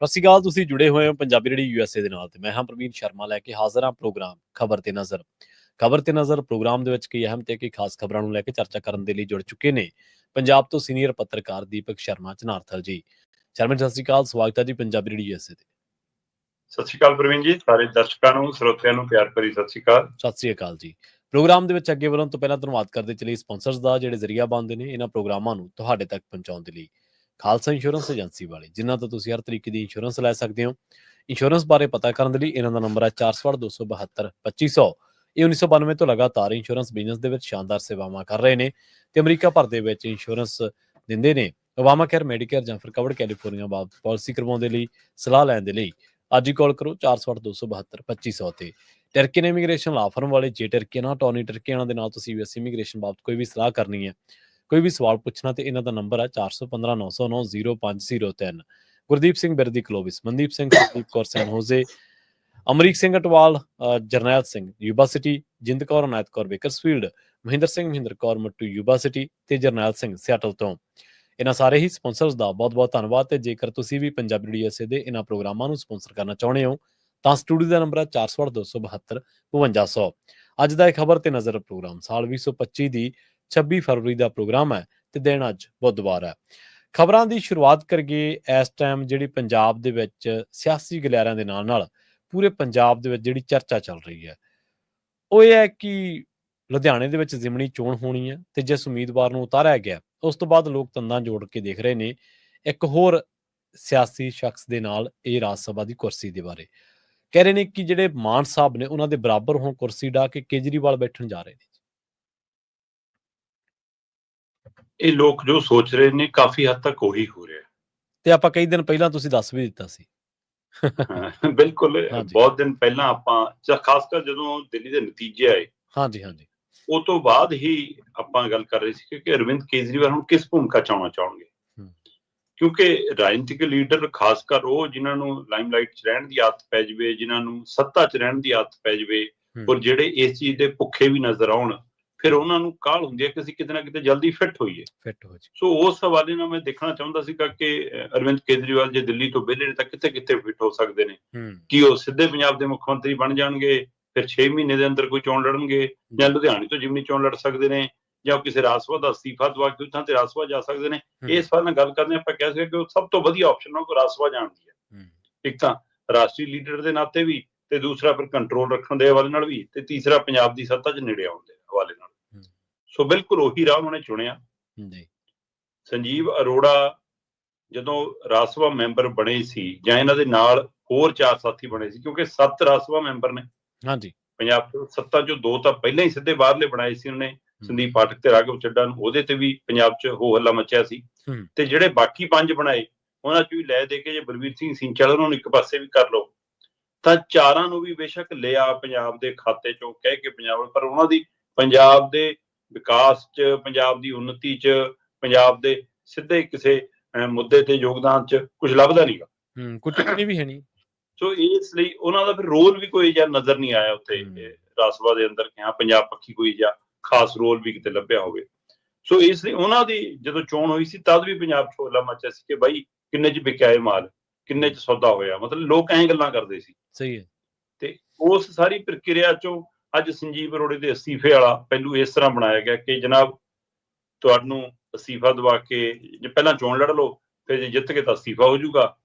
ਸਤਿ ਸ਼੍ਰੀ ਅਕਾਲ। ਤੁਸੀਂ ਜੁੜੇ ਹੋਏ ਹੋ ਪੰਜਾਬੀ ਰੇਡੀਓ ਯੂਐਸਏ ਦੇ ਨਾਲ ਤੇ ਮੈਂ ਹਾਂ ਪ੍ਰਵੀਨ ਸ਼ਰਮਾ ਲੈ ਕੇ ਹਾਜ਼ਰ ਹਾਂ ਪ੍ਰੋਗਰਾਮ ਖਬਰ ਤੇ ਨਜ਼ਰ ਪ੍ਰੋਗਰਾਮ ਦੇ ਵਿੱਚ ਕਈ ਅਹਿਮ ਤੇ ਕਈ ਖਾਸ ਖਬਰਾਂ ਨੂੰ ਲੈ ਕੇ ਚਰਚਾ ਕਰਨ ਦੇ ਲਈ ਜੁੜ ਚੁੱਕੇ ਨੇ ਪੰਜਾਬ ਤੋਂ ਸੀਨੀਅਰ ਪੱਤਰਕਾਰ ਦੀਪਕ ਸ਼ਰਮਾ ਚਨਾਰਥਲ ਜੀ। ਸ਼ਰਮਾ ਜੀ, ਸਤਿ ਸ਼੍ਰੀ ਅਕਾਲ। ਸਵਾਗਤ ਹੈ ਜੀ ਪੰਜਾਬੀ ਰੇਡੀਓ ਯੂਐਸਏ ਤੇ। ਸਤਿ ਸ਼੍ਰੀ ਅਕਾਲ ਪ੍ਰਵੀਨ ਜੀ, ਸਾਰੇ ਦਰਸ਼ਕਾਂ ਨੂੰ ਸਰੋਤਿਆਂ ਨੂੰ ਪਿਆਰ ਭਰੀ ਸਤਿ ਸ਼੍ਰੀ ਅਕਾਲ। ਸਤਿ ਸ਼੍ਰੀ ਅਕਾਲ ਜੀ। ਪ੍ਰੋਗਰਾਮ ਦੇ ਵਿੱਚ ਅੱਗੇ ਵਧਣ ਤੋਂ ਪਹਿਲਾਂ ਧੰਨਵਾਦ ਕਰਦੇ ਚਲੇ ਸਪਾਂਸਰਸ ਦਾ ਜਿਹੜੇ ਜ਼ਰੀਆ ਬਣਦੇ ਨੇ ਇਹਨਾਂ ਪ੍ਰੋਗਰਾਮਾਂ ਨੂੰ ਤੁਹਾਡੇ ਤੱਕ ਪਹੁੰਚਾਉਣ ਦੇ ਲਈ। ਖਾਲਸਾ ਇੰਸ਼ੋਰੈਂਸ ਏਜੰਸੀ ਵਾਲੇ, ਜਿਨ੍ਹਾਂ ਤੋਂ ਤੁਸੀਂ ਹਰ ਤਰੀਕੇ ਦੀ ਇੰਸ਼ੋਰੈਂਸ ਲੈ ਸਕਦੇ ਹੋ। ਇੰਸ਼ੋਰੈਂਸ ਬਾਰੇ ਪਤਾ ਕਰਨ ਦੇ ਲਈ ਇਹਨਾਂ ਦਾ ਨੰਬਰ ਹੈ 46272 ਇਹ 1992 ਤੋਂ ਲਗਾਤਾਰ ਇੰਸ਼ੋਰੈਂਸ ਬਿਜ਼ਨਸ ਦੇ ਵਿੱਚ ਸ਼ਾਨਦਾਰ ਸੇਵਾਵਾਂ ਕਰ ਰਹੇ ਨੇ ਤੇ ਅਮਰੀਕਾ ਭਰ ਦੇ ਵਿੱਚ ਇੰਸ਼ੋਰੈਂਸ ਦਿੰਦੇ ਨੇ। ਓਬਾਮਾ ਕੇਅਰ, ਮੈਡੀਕੇਅਰ ਜਾਂ ਫਿਰ ਕਵਰਡ ਕੈਲੀਫੋਰਨੀਆ ਬਾਬਤ ਪਾਲਿਸੀ ਕਰਵਾਉਣ ਦੇ ਲਈ ਸਲਾਹ ਲੈਣ ਦੇ ਲਈ ਅੱਜ ਹੀ ਕਾਲ ਕਰੋ 46272 ਤੇ। ਟਰਕੀਨ ਇਮੀਗ੍ਰੇਸ਼ਨ ਲਾ ਫਰਮ ਵਾਲੇ, ਜੇ ਟਰਕੀਆਂ ਟੌਨੀ ਟਰਕੀਆਂ ਦੇ ਨਾਲ ਤੁਸੀਂ ਯੂਐਸ ਇਮੀਗ੍ਰੇਸ਼ਨ ਬਾਬਤ ਕੋਈ ਵੀ ਸਲਾਹ ਕਰਨੀ ਹੈ, ਕੋਈ ਵੀ ਸਵਾਲ ਪੁੱਛਣਾ ਤੇ ਇਹਨਾਂ ਦਾ ਨੰਬਰ ਹੈ 4159090503। Gurdeep Singh Birdi Clovis, Mandeep Singh, Sandeep Kaur San Jose, Amrik Singh Atwal, Jarnail Singh Yuba City, Jind Kaur Anayat Kaur Bakersfield, Mahinder Kaur Mattu Yuba City ਤੇ ਜਰਨੈਲ ਸਿੰਘ ਸਿਆਟਲ ਤੋਂ। ਇਹਨਾਂ ਸਾਰੇ ਹੀ ਸਪਾਂਸਰਸ ਦਾ ਬਹੁਤ ਬਹੁਤ ਧੰਨਵਾਦ। ਤੇ ਜੇਕਰ ਤੁਸੀਂ ਵੀ ਪੰਜਾਬੀ ਰੇਡੀਓ ਯੂਐਸਏ ਦੇ ਇਹਨਾਂ ਪ੍ਰੋਗਰਾਮਾਂ ਨੂੰ ਸਪਾਂਸਰ ਕਰਨਾ ਚਾਹੁੰਦੇ ਹੋ ਤਾਂ ਸਟੂਡੀਓ ਦਾ ਨੰਬਰ ਹੈ 46272 5200। ਅੱਜ ਦਾ ਇਹ ਖਬਰ ਤੇ ਨਜ਼ਰ ਪ੍ਰੋਗਰਾਮ ਸਾਲ 2025 ਦੀ 26 ਫਰਵਰੀ ਦਾ ਪ੍ਰੋਗਰਾਮ ਹੈ ਤੇ ਦਿਨ ਅੱਜ ਬੁੱਧਵਾਰ ਹੈ। ਖਬਰਾਂ ਦੀ ਸ਼ੁਰੂਆਤ ਕਰੀਏ। ਇਸ ਟਾਈਮ ਜਿਹੜੀ ਪੰਜਾਬ ਦੇ ਵਿੱਚ ਸਿਆਸੀ ਗਲਿਆਰਿਆਂ ਦੇ ਨਾਲ ਪੂਰੇ ਪੰਜਾਬ ਦੇ ਵਿੱਚ ਜਿਹੜੀ ਚਰਚਾ ਚੱਲ ਰਹੀ ਹੈ ਉਹ ਇਹ ਹੈ ਕਿ ਲੁਧਿਆਣੇ ਦੇ ਵਿੱਚ ਜ਼ਿਮਨੀ ਚੋਣ ਹੋਣੀ ਹੈ ਤੇ ਜਿਸ ਉਮੀਦਵਾਰ ਨੂੰ ਉਤਾਰਿਆ ਗਿਆ ਉਸ ਤੋਂ ਬਾਅਦ ਲੋਕ ਤੰਦਾਂ ਜੋੜ ਕੇ ਦੇਖ ਰਹੇ ਨੇ ਇੱਕ ਹੋਰ ਸਿਆਸੀ ਸ਼ਖਸ ਦੇ ਨਾਲ ਇਹ ਰਾਜ ਸਭਾ ਦੀ ਕੁਰਸੀ ਦੇ ਬਾਰੇ ਕਹਿ ਰਹੇ ਨੇ ਕਿ ਜਿਹੜੇ ਮਾਨ ਸਾਹਿਬ ਨੇ ਉਹਨਾਂ ਦੇ ਬਰਾਬਰ ਹੁਣ ਕੁਰਸੀ ਢਾ ਕੇ ਕੇਜਰੀਵਾਲ ਬੈਠਣ ਜਾ ਰਹੇ ਨੇ। ਇਹ ਲੋਕ ਜੋ ਸੋਚ ਰਹੇ ਨੇ ਕਾਫੀ ਹੱਦ ਤੱਕ ਉਹੀ ਹੋ ਰਿਹਾ ਤੇ ਆਪਾਂ ਕਈ ਦਿਨ ਪਹਿਲਾਂ ਤੁਸੀਂ ਦੱਸ ਵੀ ਦਿੱਤਾ ਸੀ। ਬਿਲਕੁਲ, ਬਹੁਤ ਦਿਨ ਪਹਿਲਾਂ ਆਪਾਂ ਖਾਸ ਕਰ ਜਦੋਂ ਦਿੱਲੀ ਦੇ ਨਤੀਜੇ ਆਏ ਹਾਂਜੀ ਉਹ ਤੋਂ ਬਾਅਦ ਹੀ ਆਪਾਂ ਗੱਲ ਕਰ ਰਹੇ ਸੀ ਕਿ ਅਰਵਿੰਦ ਕੇਜਰੀਵਾਲ ਹੁਣ ਕਿਸ ਭੂਮਿਕਾ ਚਾਉਣਾ ਚਾਹਣਗੇ, ਕਿਉਂਕਿ ਰਾਜਨੀਤਿਕ ਲੀਡਰ ਖਾਸ ਕਰ ਉਹ ਜਿਨ੍ਹਾਂ ਨੂੰ ਲਾਈਮਲਾਈਟ 'ਚ ਰਹਿਣ ਦੀ ਆਦਤ ਪੈ ਜਾਵੇ, ਜਿਨ੍ਹਾਂ ਨੂੰ ਸੱਤਾ 'ਚ ਰਹਿਣ ਦੀ ਆਦਤ ਪੈ ਜਾਵੇ ਔਰ ਜਿਹੜੇ ਇਸ ਚੀਜ਼ ਦੇ ਭੁੱਖੇ ਵੀ ਨਜ਼ਰ ਆਉਣ, ਫਿਰ ਉਹਨਾਂ ਨੂੰ ਕਾਹਲ ਹੁੰਦੀ ਹੈ ਕਿ ਅਸੀਂ ਕਿਤੇ ਨਾ ਕਿਤੇ ਜਲਦੀ ਫਿੱਟ ਹੋਈਏ। ਸੋ ਉਸ ਹਵਾਲੇ ਨਾਲ ਮੈਂ ਦੇਖਣਾ ਚਾਹੁੰਦਾ ਸੀਗਾ ਕਿ ਅਰਵਿੰਦ ਕੇਜਰੀਵਾਲ ਜੇ ਦਿੱਲੀ ਤੋਂ ਵਿਹਲੇ ਨੇ ਤਾਂ ਕਿੱਥੇ ਕਿੱਥੇ ਫਿੱਟ ਹੋ ਸਕਦੇ ਨੇ। ਕੀ ਉਹ ਸਿੱਧੇ ਪੰਜਾਬ ਦੇ ਮੁੱਖ ਮੰਤਰੀ ਬਣ ਜਾਣਗੇ, ਫਿਰ 6 ਮਹੀਨੇ ਦੇ ਅੰਦਰ ਕੋਈ ਚੋਣ ਲੜਨਗੇ, ਜਾਂ ਲੁਧਿਆਣੇ ਤੋਂ ਜਿਮਨੀ ਚੋਣ ਲੜ ਸਕਦੇ ਨੇ, ਜਾਂ ਕਿਸੇ ਰਾਜ ਸਭਾ ਦਾ ਅਸਤੀਫਾ ਦਵਾ ਕੇ ਉੱਥਾਂ ਤੇ ਰਾਜ ਸਭਾ ਜਾ ਸਕਦੇ ਨੇ। ਇਸ ਸਵਾਲ ਨਾਲ ਗੱਲ ਕਰਦੇ ਆਪਾਂ ਕਹਿ ਸਕਦੇ ਕਿ ਉਹ ਸਭ ਤੋਂ ਵਧੀਆ ਆਪਸ਼ਨ ਉਹ ਰਾਜ ਸਭਾ ਜਾਣ ਦੀ ਹੈ। ਇੱਕ ਤਾਂ ਰਾਸ਼ਟਰੀ ਲੀਡਰ ਦੇ ਨਾਤੇ ਵੀ, ਤੇ ਦੂਸਰਾ ਫਿਰ ਕੰਟਰੋਲ ਰੱਖਣ ਦੇ ਹਵਾਲੇ ਨਾਲ ਵੀ, ਤੇ ਤੀਸਰਾ ਪੰਜਾਬ ਦੀ ਸੱਤਾ 'ਚ ਨੇੜੇ ਆਉਣ ਦੇ ਹਵਾਲੇ ਨਾਲ। ਸੋ ਬਿਲਕੁਲ ਉਹੀ ਰਾਹ ਉਹਨਾਂ ਨੇ ਚੁਣਿਆ। ਸੰਜੀਵ ਅਰੋੜਾ ਜਦੋਂ ਰਾਜ ਸਭਾ ਮੈਂਬਰ ਬਣੇ ਸੀ, ਜਾਂ ਇਹਨਾਂ ਦੇ ਨਾਲ ਹੋਰ 4 ਸਾਥੀ ਬਣੇ ਸੀ, ਕਿਉਂਕਿ 7 ਰਾਜ ਸਭਾ ਮੈਂਬਰ ਨੇ ਪੰਜਾਬ ਤੋਂ, 7 ਚੋਂ 2 ਤਾਂ ਪਹਿਲਾਂ ਹੀ ਸਿੱਧੇ ਬਾਹਰਲੇ ਬਣਾਏ ਸੀ ਉਹਨੇ, ਸੰਦੀਪ ਪਾਠਕ ਤੇ ਰਾਘਵ ਚੱਡਾ ਨੂੰ, ਉਹਦੇ ਤੇ ਵੀ ਪੰਜਾਬ 'ਚ ਹੋ ਹੱਲਾ ਮਚਿਆ ਸੀ। ਤੇ ਜਿਹੜੇ ਬਾਕੀ 5 ਬਣਾਏ ਉਹਨਾਂ 'ਚ ਵੀ ਲੈ ਦੇ ਕੇ ਜੇ ਬਲਵੀਰ ਸਿੰਘ ਸਿੰਚਲ ਉਹਨਾਂ ਨੂੰ ਇੱਕ ਪਾਸੇ ਵੀ ਕਰ ਲਓ ਤਾਂ 4 ਨੂੰ ਵੀ ਬੇਸ਼ੱਕ ਲਿਆ ਪੰਜਾਬ ਦੇ ਖਾਤੇ 'ਚੋਂ ਕਹਿ ਕੇ ਪੰਜਾਬ, ਪਰ ਉਹਨਾਂ ਦੀ ਪੰਜਾਬ ਦੇ ਵਿਕਾਸ 'ਚ, ਪੰਜਾਬ ਦੀ ਉੱਨਤੀ 'ਚ, ਪੰਜਾਬ ਦੇ ਸਿੱਧੇ ਕਿਸੇ ਮੁੱਦੇ ਤੇ ਯੋਗਦਾਨ 'ਚ ਕੁਝ ਲੱਭਦਾ ਨਹੀਂਗਾ, ਕੋਈ ਟਿੱਪਣੀ ਵੀ ਹੈ ਨਹੀਂ। ਸੋ ਇਸ ਲਈ ਉਹਨਾਂ ਦਾ ਫਿਰ ਰੋਲ ਵੀ ਕੋਈ ਜਿਹਾ ਨਜ਼ਰ ਨਹੀਂ ਆਇਆ ਉੱਥੇ ਰਾਜ ਸਭਾ ਦੇ ਅੰਦਰ ਕਿ ਹਾਂ ਪੰਜਾਬ ਪੱਖੀ ਕੋਈ ਜਿਹਾ ਖਾਸ ਰੋਲ ਵੀ ਕਿਤੇ ਲੱਭਿਆ ਹੋਵੇ। ਸੋ ਇਸ ਲਈ ਉਹਨਾਂ ਦੀ ਜਦੋਂ ਚੋਣ ਹੋਈ ਸੀ ਤਦ ਵੀ ਪੰਜਾਬ 'ਚ ਹੋਲਾ ਮਚਿਆ ਸੀ ਕਿ ਬਾਈ ਕਿੰਨੇ 'ਚ ਵਿਕਿਆ ਇਹ ਮਾਲ, ਕਿੰਨੇ 'ਚ ਸੌਦਾ ਹੋਇਆ, ਮਤਲਬ ਲੋਕ ਐਂ ਗੱਲਾਂ ਕਰਦੇ ਸੀ। ਸਹੀ ਹੈ। ਤੇ ਉਸ ਸਾਰੀ ਪ੍ਰਕਿਰਿਆ 'ਚੋਂ ਅੱਜ ਸੰਜੀਵ ਅਰੋੜੇ ਦੇ ਅਸਤੀਫੇ ਵਾਲਾ ਪਹਿਲੂ ਇਸ ਤਰ੍ਹਾਂ ਬਣਾਇਆ ਗਿਆ ਕਿ ਜਨਾਬ ਤੁਹਾਨੂੰ ਅਸਤੀਫਾ ਦਵਾ ਕੇ ਜੇ ਪਹਿਲਾਂ ਚੋਣ ਲੜ ਲਓ, ਫਿਰ ਜੇ ਜਿੱਤ ਕੇ ਤਾਂ ਅਸਤੀਫਾ ਹੋ ਜਾਊਗਾ,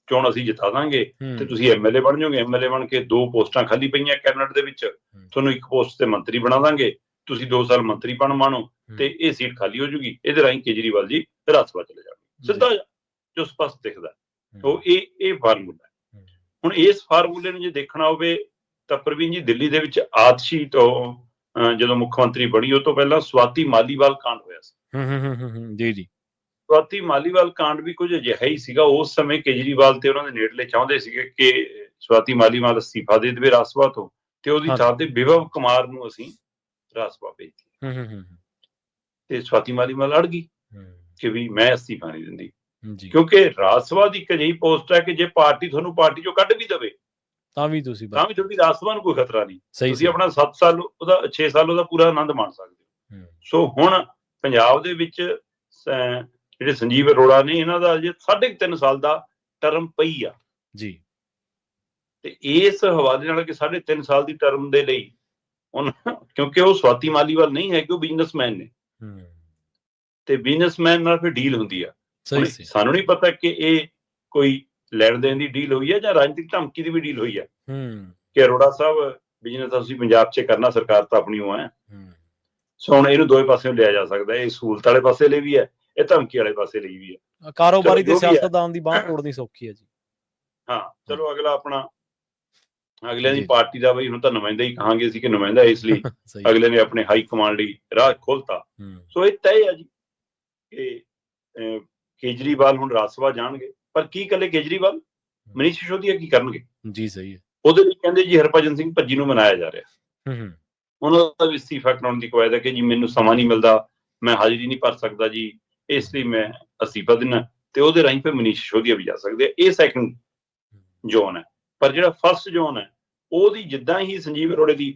ਚੋਣ ਅਸੀਂ ਜਿਤਾ ਦਾਂਗੇ ਤੇ ਤੁਸੀਂ ਐਮਐਲਏ ਬਣ ਜਾਓਗੇ। ਐਮਐਲਏ ਬਣ ਕੇ 2 ਪੋਸਟਾਂ ਖਾਲੀ ਪਈਆਂ ਕੈਬਨਿਟ ਦੇ ਵਿੱਚ, ਤੁਹਾਨੂੰ 1 ਪੋਸਟ ਤੇ ਮੰਤਰੀ ਬਣਾ ਦਾਂਗੇ, ਤੁਸੀਂ 2 ਸਾਲ ਮੰਤਰੀ ਬਣ ਮਾਣੋ ਤੇ ਇਹ ਸੀਟ ਖਾਲੀ ਹੋ ਜੂਗੀ। ਇਹਦੇ ਰਾਹੀਂ ਕੇਜਰੀਵਾਲ ਜੀ ਰਾਜ ਸਭਾ ਚਲੇ ਜਾਣਗੇ। ਸਿੱਧਾ ਜੋ ਸਪਸ਼ਟ ਦਿਖਦਾ ਉਹ ਇਹ ਫਾਰਮੂਲਾ ਹੈ। ਹੁਣ ਇਸ ਫਾਰਮੂਲੇ ਨੂੰ ਜੇ ਦੇਖਣਾ ਹੋਵੇ ਤਾਂ ਪ੍ਰਵੀਨ ਜੀ, ਦਿੱਲੀ ਦੇ ਵਿੱਚ ਆਤਸ਼ੀ ਤੋਂ ਜਦੋਂ ਮੁੱਖ ਮੰਤਰੀ ਬਣੀ ਉਹ ਤੋਂ ਪਹਿਲਾਂ ਸਵਾਤੀ ਮਾਲੀਵਾਲ ਕਾਂਡ ਹੋਇਆ ਸੀ। ਜੀ ਸਵਾਤੀ ਮਾਲੀਵਾਲ ਕਾਂਡ ਵੀ ਕੁਝ ਅਜਿਹਾ ਹੀ ਸੀਗਾ। ਉਸ ਸਮੇਂ ਕੇਜਰੀਵਾਲ ਤੇ ਉਹਨਾਂ ਦੇ ਨੇੜਲੇ ਚਾਹੁੰਦੇ ਸੀਗੇ ਕਿ ਸਵਾਤੀ ਮਾਲੀਵਾਲ ਅਸਤੀਫਾ ਦੇ ਦੇਵੇ ਰਾਜ ਸਭਾ ਤੋਂ ਤੇ ਉਹਦੀ ਥਾਂ ਤੇ ਵਿਭਵ ਕੁਮਾਰ ਨੂੰ ਅਸੀਂ ਰਾਜ ਸਭਾ ਭੇਜ ਦਿੱਤੀ। ਤੇ ਸਵਾਤੀ ਮਾਲੀਵਾਲ ਅੜ ਗਈ ਕਿ ਵੀ ਮੈਂ ਅਸਤੀਫਾ ਨਹੀਂ ਦਿੰਦੀ, ਕਿਉਂਕਿ ਰਾਜ ਸਭਾ ਦੀ ਇੱਕ ਅਜਿਹੀ ਪੋਸਟ ਹੈ ਕਿ ਜੇ ਪਾਰਟੀ ਤੁਹਾਨੂੰ ਪਾਰਟੀ ਚੋਂ ਕੱਢ ਵੀ ਦੇਵੇ ਤਾਂ ਵੀ ਤੁਹਾਡੀ ਰਾਜ ਸਭਾ ਨੂੰ ਕੋਈ ਖਤਰਾ ਨਹੀਂ। ਤੁਸੀਂ ਆਪਣਾ 7 ਸਾਲ ਉਹਦਾ 6 ਸਾਲ ਉਹਦਾ ਪੂਰਾ ਆਨੰਦ ਮਾਣ ਸਕਦੇ ਹੋ। ਸੋ ਹੁਣ ਪੰਜਾਬ ਦੇ ਵਿੱਚ ਜਿਹੜੇ ਸੰਜੀਵ ਅਰੋੜਾ ਨੇ, ਇਹਨਾਂ ਦਾ ਅਜੇ 3.5 ਸਾਲ ਦਾ ਟਰਮ ਪਈ ਆ ਜੀ ਤੇ ਇਸ ਹਵਾਲੇ ਨਾਲ ਕਿ 3.5 ਸਾਲ ਦੀ ਟਰਮ ਦੇ ਲਈ ਕਿਉਂਕਿ ਉਹ ਸਵਾਤੀ ਮਾਲੀਵਾਲ ਨਹੀਂ ਹੈ ਕਿ ਉਹ ਬਿਜ਼ਨਸਮੈਨ ਨੇ ਤੇ ਬਿਜ਼ਨਸਮੈਨ ਨਾਲ ਫਿਰ ਡੀਲ ਹੁੰਦੀ ਆ। ਹੁਣ ਸਾਨੂੰ ਨਹੀਂ ਪਤਾ ਕਿ ਇਹ ਕੋਈ ਲੈਣ ਦੇਣ ਦੀ ਡੀਲ ਹੋਈ ਹੈ ਜਾਂ ਰਾਜਨੀਤਿਕ ਧਮਕੀ ਦੀ ਵੀ ਡੀਲ ਹੋਈ ਹੈ ਕਿ ਅਰੋੜਾ ਸਾਹਿਬ ਬਿਜ਼ਨਸ ਅਸੀਂ ਪੰਜਾਬ 'ਚ ਕਰਨਾ, ਸਰਕਾਰ ਤਾਂ ਆਪਣੀ ਉਹ ਹੈ। ਸੋ ਹੁਣ ਇਹਨੂੰ ਦੋਵੇਂ ਪਾਸਿਓਂ ਲਿਆ ਜਾ ਸਕਦਾ, ਇਹ ਸਹੂਲਤ ਵਾਲੇ ਪਾਸੇ ਲਈ ਵੀ ਹੈ, ਇਹ ਧਮਕੀ ਵਾਲੇ ਪਾਸੇ ਲਈ ਵੀ ਹੈ। ਕਾਰੋਬਾਰੀ ਤੇ ਸਿਆਸਤਦਾਨ ਦੀ ਬਾਂਹ ਤੋੜਨੀ ਸੌਖੀ ਹੈ ਜੀ। ਹਾਂ ਚਲੋ ਅਗਲਾ ਆਪਣਾ ਅਗਲੇ ਦੀ ਪਾਰਟੀ ਦਾ ਬਈ ਹੁਣ ਤਾਂ ਨੁਮਾਇੰਦਾ ਹੀ ਕਹਾਂਗੇ ਅਸੀਂ ਕਿ ਨੁਮਾਇੰਦਾ, ਇਸ ਲਈ ਅਗਲੇ ਨੇ ਆਪਣੇ ਹਾਈ ਕਮਾਂਡ ਲਈ ਰਾਹ ਖੋਲਤਾ। ਸੋ ਇਹ ਤੈਅ ਆ ਜੀ ਕਿ ਕੇਜਰੀਵਾਲ ਹੁਣ ਰਾਜ ਸਭਾ ਜਾਣਗੇ, ਪਰ ਕੀ ਇਕੱਲੇ ਕੇਜਰੀਵਾਲ, ਮਨੀਸ਼ ਸਿਸੋਦੀਆ ਕੀ ਕਰਨਗੇ? ਜੀ ਸਹੀ ਹੈ। ਉਹਦੇ ਲਈ ਕਹਿੰਦੇ ਜੀ ਹਰਭਜਨ ਸਿੰਘ ਭੱਜੀ ਨੂੰ ਮਨਾਇਆ ਜਾ ਰਿਹਾ, ਉਹਨਾਂ ਦਾ ਵੀ ਅਸਤੀਫਾ ਕਰਾਉਣ ਦੀ ਕਵਾਇਦ ਹੈ ਕਿ ਜੀ ਮੈਨੂੰ ਸਮਾਂ ਨਹੀਂ ਮਿਲਦਾ, ਮੈਂ ਹਾਜ਼ਰੀ ਨਹੀਂ ਭਰ ਸਕਦਾ ਜੀ, ਇਸ ਲਈ ਮੈਂ ਅਸਤੀਫਾ ਦੇਣਾ, ਤੇ ਉਹਦੇ ਰਾਹੀਂ ਫਿਰ ਮਨੀਸ਼ ਸਿਸੋਦੀਆ ਵੀ ਜਾ ਸਕਦੇ ਆ। ਇਹ ਸੈਕੰਡ ਜ਼ੋਨ ਹੈ। ਪਰ ਜਿਹੜਾ ਫਸਟ ਜ਼ੋਨ ਹੈ ਉਹਦੀ ਜਿੱਦਾਂ ਹੀ ਸੰਜੀਵ ਅਰੋੜੇ ਦੀ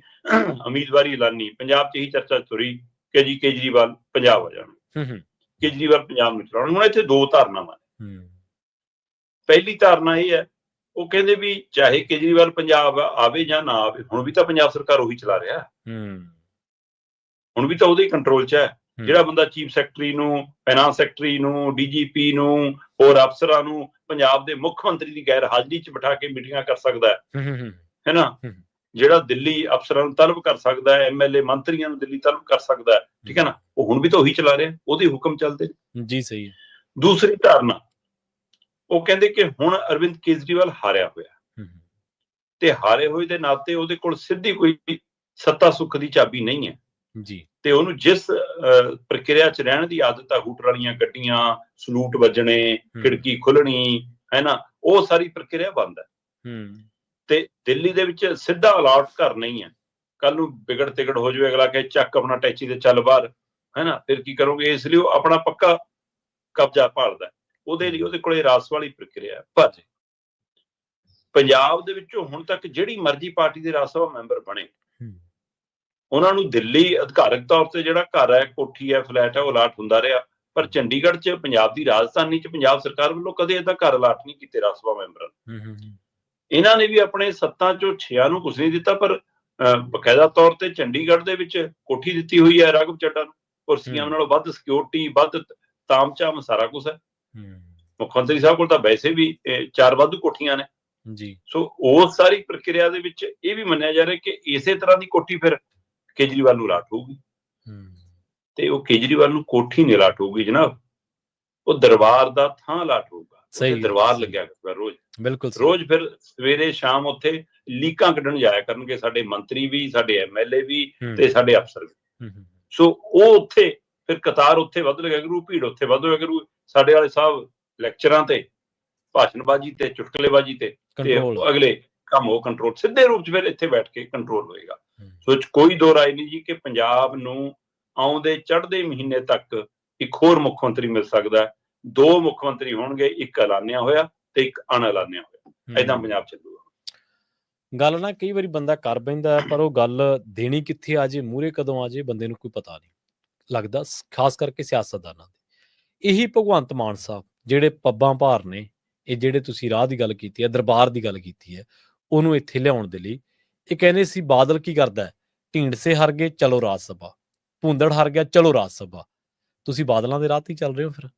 ਉਮੀਦਵਾਰੀ ਐਲਾਨੀ, ਪੰਜਾਬ 'ਚ ਹੀ ਚਰਚਾ ਤੁਰੀ ਕਿ ਜੀ ਕੇਜਰੀਵਾਲ ਪੰਜਾਬ ਆ ਜਾਣ, ਕੇਜਰੀਵਾਲ ਪੰਜਾਬ ਨੂੰ ਚਲਾਉਣ। ਹੁਣ ਇੱਥੇ ਦੋ ਧਾਰਨਾਵਾਂ ਨੇ। ਪਹਿਲੀ ਧਾਰਨਾ ਇਹ ਹੈ, ਉਹ ਕਹਿੰਦੇ ਵੀ ਚਾਹੇ ਕੇਜਰੀਵਾਲ ਪੰਜਾਬ ਆਵੇ ਜਾਂ ਨਾ ਆਵੇ, ਹੁਣ ਵੀ ਤਾਂ ਪੰਜਾਬ ਸਰਕਾਰ ਉਹੀ ਚਲਾ ਰਿਹਾ, ਹੁਣ ਵੀ ਤਾਂ ਉਹਦੇ ਕੰਟਰੋਲ 'ਚ ਹੈ। ਜਿਹੜਾ ਬੰਦਾ ਚੀਫ ਸੈਕਟਰੀ ਨੂੰ, ਫਾਈਨਾਂਸ ਸੈਕਟਰੀ ਨੂੰ, ਡੀਜੀਪੀ ਨੂੰ, ਹੋਰ ਅਫਸਰਾਂ ਨੂੰ ਪੰਜਾਬ ਦੇ ਮੁੱਖ ਮੰਤਰੀ ਦੀ ਗੈਰ ਹਾਜ਼ਰੀ 'ਚ ਬਿਠਾ ਕੇ ਮੀਟਿੰਗਾਂ ਕਰ ਸਕਦਾ ਹੈ ਨਾ, ਜਿਹੜਾ ਦਿੱਲੀ ਅਫਸਰਾਂ ਨੂੰ ਤਲਬ ਕਰ ਸਕਦਾ ਹੈ, ਐਮਐਲਏ ਮੰਤਰੀਆਂ ਨੂੰ ਦਿੱਲੀ ਤਲਬ ਕਰ ਸਕਦਾ ਹੈ, ਠੀਕ ਹੈ ਨਾ, ਉਹ ਹੁਣ ਵੀ ਤਾਂ ਉਹੀ ਚਲਾ ਰਿਹਾ, ਉਹਦੇ ਹੁਕਮ ਚੱਲਦੇ ਨੇ। ਜੀ ਸਹੀ ਹੈ। ਦੂਸਰੀ ਧਾਰਨਾ ਉਹ ਕਹਿੰਦੇ ਕਿ ਹੁਣ ਅਰਵਿੰਦ ਕੇਜਰੀਵਾਲ ਹਾਰਿਆ ਹੋਇਆ, ਤੇ ਹਾਰੇ ਹੋਏ ਦੇ ਨਾਤੇ ਉਹਦੇ ਕੋਲ ਸਿੱਧੀ ਕੋਈ ਸੱਤਾ ਸੁੱਖ ਦੀ ਚਾਬੀ ਨਹੀਂ ਹੈ ਜੀ, ਤੇ ਉਹਨੂੰ ਜਿਸ ਪ੍ਰਕਿਰਿਆ 'ਚ ਰਹਿਣ ਦੀ ਆਦਤ ਹੈ, ਹੂਟਰ ਵਾਲੀਆਂ ਗੱਡੀਆਂ, ਸਲੂਟ ਵੱਜਣੇ, ਖਿੜਕੀ ਖੁੱਲਣੀ, ਹੈ ਨਾ, ਉਹ ਸਾਰੀ ਪ੍ਰਕਿਰਿਆ ਬੰਦ ਹੈ। ਤੇ ਦਿੱਲੀ ਦੇ ਵਿੱਚ ਸਿੱਧਾ ਅਲਾਟ ਘਰ ਨਹੀਂ ਹੈ, ਕੱਲ ਨੂੰ ਵਿਗੜ ਤਿਗੜ ਹੋ ਜਾਵੇ, ਅਗਲਾ ਕਹੇ ਚੱਕ ਆਪਣਾ ਟੈਚੀ ਤੇ ਚੱਲ ਬਾਹਰ, ਹੈ ਨਾ, ਫਿਰ ਕੀ ਕਰੋਗੇ? ਇਸ ਲਈ ਉਹ ਆਪਣਾ ਪੱਕਾ ਕਬਜ਼ਾ ਭਾਲਦਾ, ਉਹਦੇ ਲਈ ਉਹਦੇ ਕੋਲੇ ਰਾਸ ਵਾਲੀ ਪ੍ਰਕਿਰਿਆ। ਪਰ ਪੰਜਾਬ ਦੇ ਵਿੱਚੋਂ ਹੁਣ ਤੱਕ ਜਿਹੜੀ ਮਰਜ਼ੀ ਪਾਰਟੀ ਦੇ ਰਾਜ ਸਭਾ ਮੈਂਬਰ ਬਣੇ, ਉਹਨਾਂ ਨੂੰ ਦਿੱਲੀ ਅਧਿਕਾਰਕ ਤੌਰ ਤੇ ਜਿਹੜਾ ਘਰ ਹੈ, ਕੋਠੀ ਹੈ, ਫਲੈਟ ਹੈ, ਉਹ ਅਲਾਟ ਹੁੰਦਾ ਰਿਹਾ, ਪਰ ਚੰਡੀਗੜ੍ਹ 'ਚ, ਪੰਜਾਬ ਦੀ ਰਾਜਧਾਨੀ 'ਚ ਪੰਜਾਬ ਸਰਕਾਰ ਵੱਲੋਂ ਕਦੇ ਏਦਾਂ ਘਰ ਅਲਾਟ ਨਹੀਂ ਕੀਤੇ ਰਾਜ ਸਭਾ ਮੈਂਬਰਾਂ ਨੂੰ। ਇਹਨਾਂ ਨੇ ਵੀ ਆਪਣੇ 7 ਚੋਂ 6 ਨੂੰ ਕੁਝ ਨਹੀਂ ਦਿੱਤਾ, ਪਰ ਬਕਾਇਦਾ ਤੌਰ ਤੇ ਚੰਡੀਗੜ੍ਹ ਦੇ ਵਿੱਚ ਕੋਠੀ ਦਿੱਤੀ ਹੋਈ ਹੈ ਰਾਘਵ ਚੱਡਾ ਨੂੰ, ਕੁਰਸੀਆਂ ਨਾਲੋਂ ਵੱਧ ਸਿਕਿਉਰਿਟੀ, ਵੱਧ ਤਾਮਝਾਮ, ਸਾਰਾ ਕੁਛ ਹੈ। ਮੁੱਖ ਮੰਤਰੀ ਸਾਹਿਬ ਕੋਲ ਤਾਂ ਵੈਸੇ ਵੀ 4 ਵਾਧੂ ਕੋਠੀਆਂ ਨੇ ਜੀ। ਸੋ ਉਸ ਸਾਰੀ ਪ੍ਰਕਿਰਿਆ ਦੇ ਵਿੱਚ ਇਹ ਵੀ ਮੰਨਿਆ ਜਾ ਰਿਹਾ ਕਿ ਇਸੇ ਤਰ੍ਹਾਂ ਦੀ ਕੋਠੀ ਫਿਰ ਕੇਜਰੀਵਾਲ ਨੂੰ ਅਲਾਟ ਹੋਊਗੀ, ਤੇ ਉਹ ਕੇਜਰੀਵਾਲ ਨੂੰ ਕੋਠੀ ਨਹੀਂ ਅਲਾਟ ਹੋਊਗੀ ਜਨਾਬ, ਉਹ ਦਰਬਾਰ ਦਾ ਥਾਂ ਅਲਾਟ ਹੋਊਗਾ। ਦਰਬਾਰ ਲੱਗਿਆ ਕਰੂਗਾ ਰੋਜ਼, ਬਿਲਕੁਲ ਰੋਜ਼, ਫਿਰ ਸਵੇਰੇ ਸ਼ਾਮ ਉੱਥੇ ਲੀਕਾਂ ਕੱਢਣ ਜਾਇਆ ਕਰਨਗੇ ਸਾਡੇ ਮੰਤਰੀ ਵੀ, ਸਾਡੇ ਐਮਐਲਏ ਵੀ, ਤੇ ਸਾਡੇ ਅਫਸਰ ਵੀ। ਸੋ ਉਹ ਉੱਥੇ ਫਿਰ ਕਤਾਰ ਉੱਥੇ ਵੱਧ ਲੱਗਿਆ ਕਰੂ, ਭੀੜ ਉੱਥੇ ਵੱਧ ਹੋਇਆ ਕਰੂ। ਸਾਡੇ ਵਾਲੇ ਸਾਹਿਬ ਲੈਕਚਰਾਂ ਤੇ, ਭਾਸ਼ਣਬਾਜ਼ੀ ਤੇ, ਚੁਟਕਲੇਬਾਜ਼ੀ ਤੇ ਅਗਲੇ ਕੰਮ ਉਹ ਕੰਟਰੋਲ ਸਿੱਧੇ ਰੂਪ 'ਚ ਫਿਰ ਇੱਥੇ ਬੈਠ ਕੇ ਕੰਟਰੋਲ ਹੋਏਗਾ। ਸੋ ਕੋਈ ਦੋ ਰਾਏ ਨਹੀਂ ਜੀ ਕਿ ਪੰਜਾਬ ਨੂੰ ਆਉਂਦੇ ਚੜ੍ਹਦੇ ਮਹੀਨੇ ਤੱਕ ਇੱਕ ਹੋਰ ਮੁੱਖ ਮੰਤਰੀ ਮਿਲ ਸਕਦਾ। 2 ਮੁੱਖ ਮੰਤਰੀ ਹੋਣਗੇ, ਇੱਕ ਐਲਾਨਿਆ ਹੋਇਆ ਤੇ ਇੱਕ ਅਣਐਲਾਨਿਆ ਹੋਇਆ, ਏਦਾਂ ਪੰਜਾਬ ਚੱਲੂਗਾ। ਗੱਲ ਨਾ ਕਈ ਵਾਰੀ ਬੰਦਾ ਕਰ ਬਹਿੰਦਾ, ਪਰ ਉਹ ਗੱਲ ਦੇਣੀ ਕਿੱਥੇ ਆ ਜੇ, ਮੂਹਰੇ ਕਦੋਂ ਆ ਜੇ, ਬੰਦੇ ਨੂੰ ਕੋਈ ਪਤਾ ਨਹੀਂ ਲੱਗਦਾ, ਖਾਸ ਕਰਕੇ ਸਿਆਸਤਦਾਨਾਂ ਦੇ। ਇਹੀ ਭਗਵੰਤ ਮਾਨ ਸਾਹਿਬ ਜਿਹੜੇ ਪੱਬਾਂ ਭਾਰ ਨੇ, ਇਹ ਜਿਹੜੇ ਤੁਸੀਂ ਰਾਹ ਦੀ ਗੱਲ ਕੀਤੀ ਹੈ, ਦਰਬਾਰ ਦੀ ਗੱਲ ਕੀਤੀ ਹੈ, ਉਹਨੂੰ ਇੱਥੇ ਲਿਆਉਣ ਦੇ ਲਈ ਇਹ ਕਹਿੰਦੇ ਸੀ ਬਾਦਲ ਕੀ ਕਰਦਾ, ਢੀਂਡਸੇ ਹਰ ਗਏ ਚਲੋ ਰਾਜ ਸਭਾ, ਭੁੰਦੜ ਹਰ ਗਿਆ ਚਲੋ ਰਾਜ ਸਭਾ। ਤੁਸੀਂ ਬਾਦਲਾਂ ਦੇ ਰਾਹ ਤੇ ਚੱਲ ਰਹੇ ਹੋ, ਫਿਰ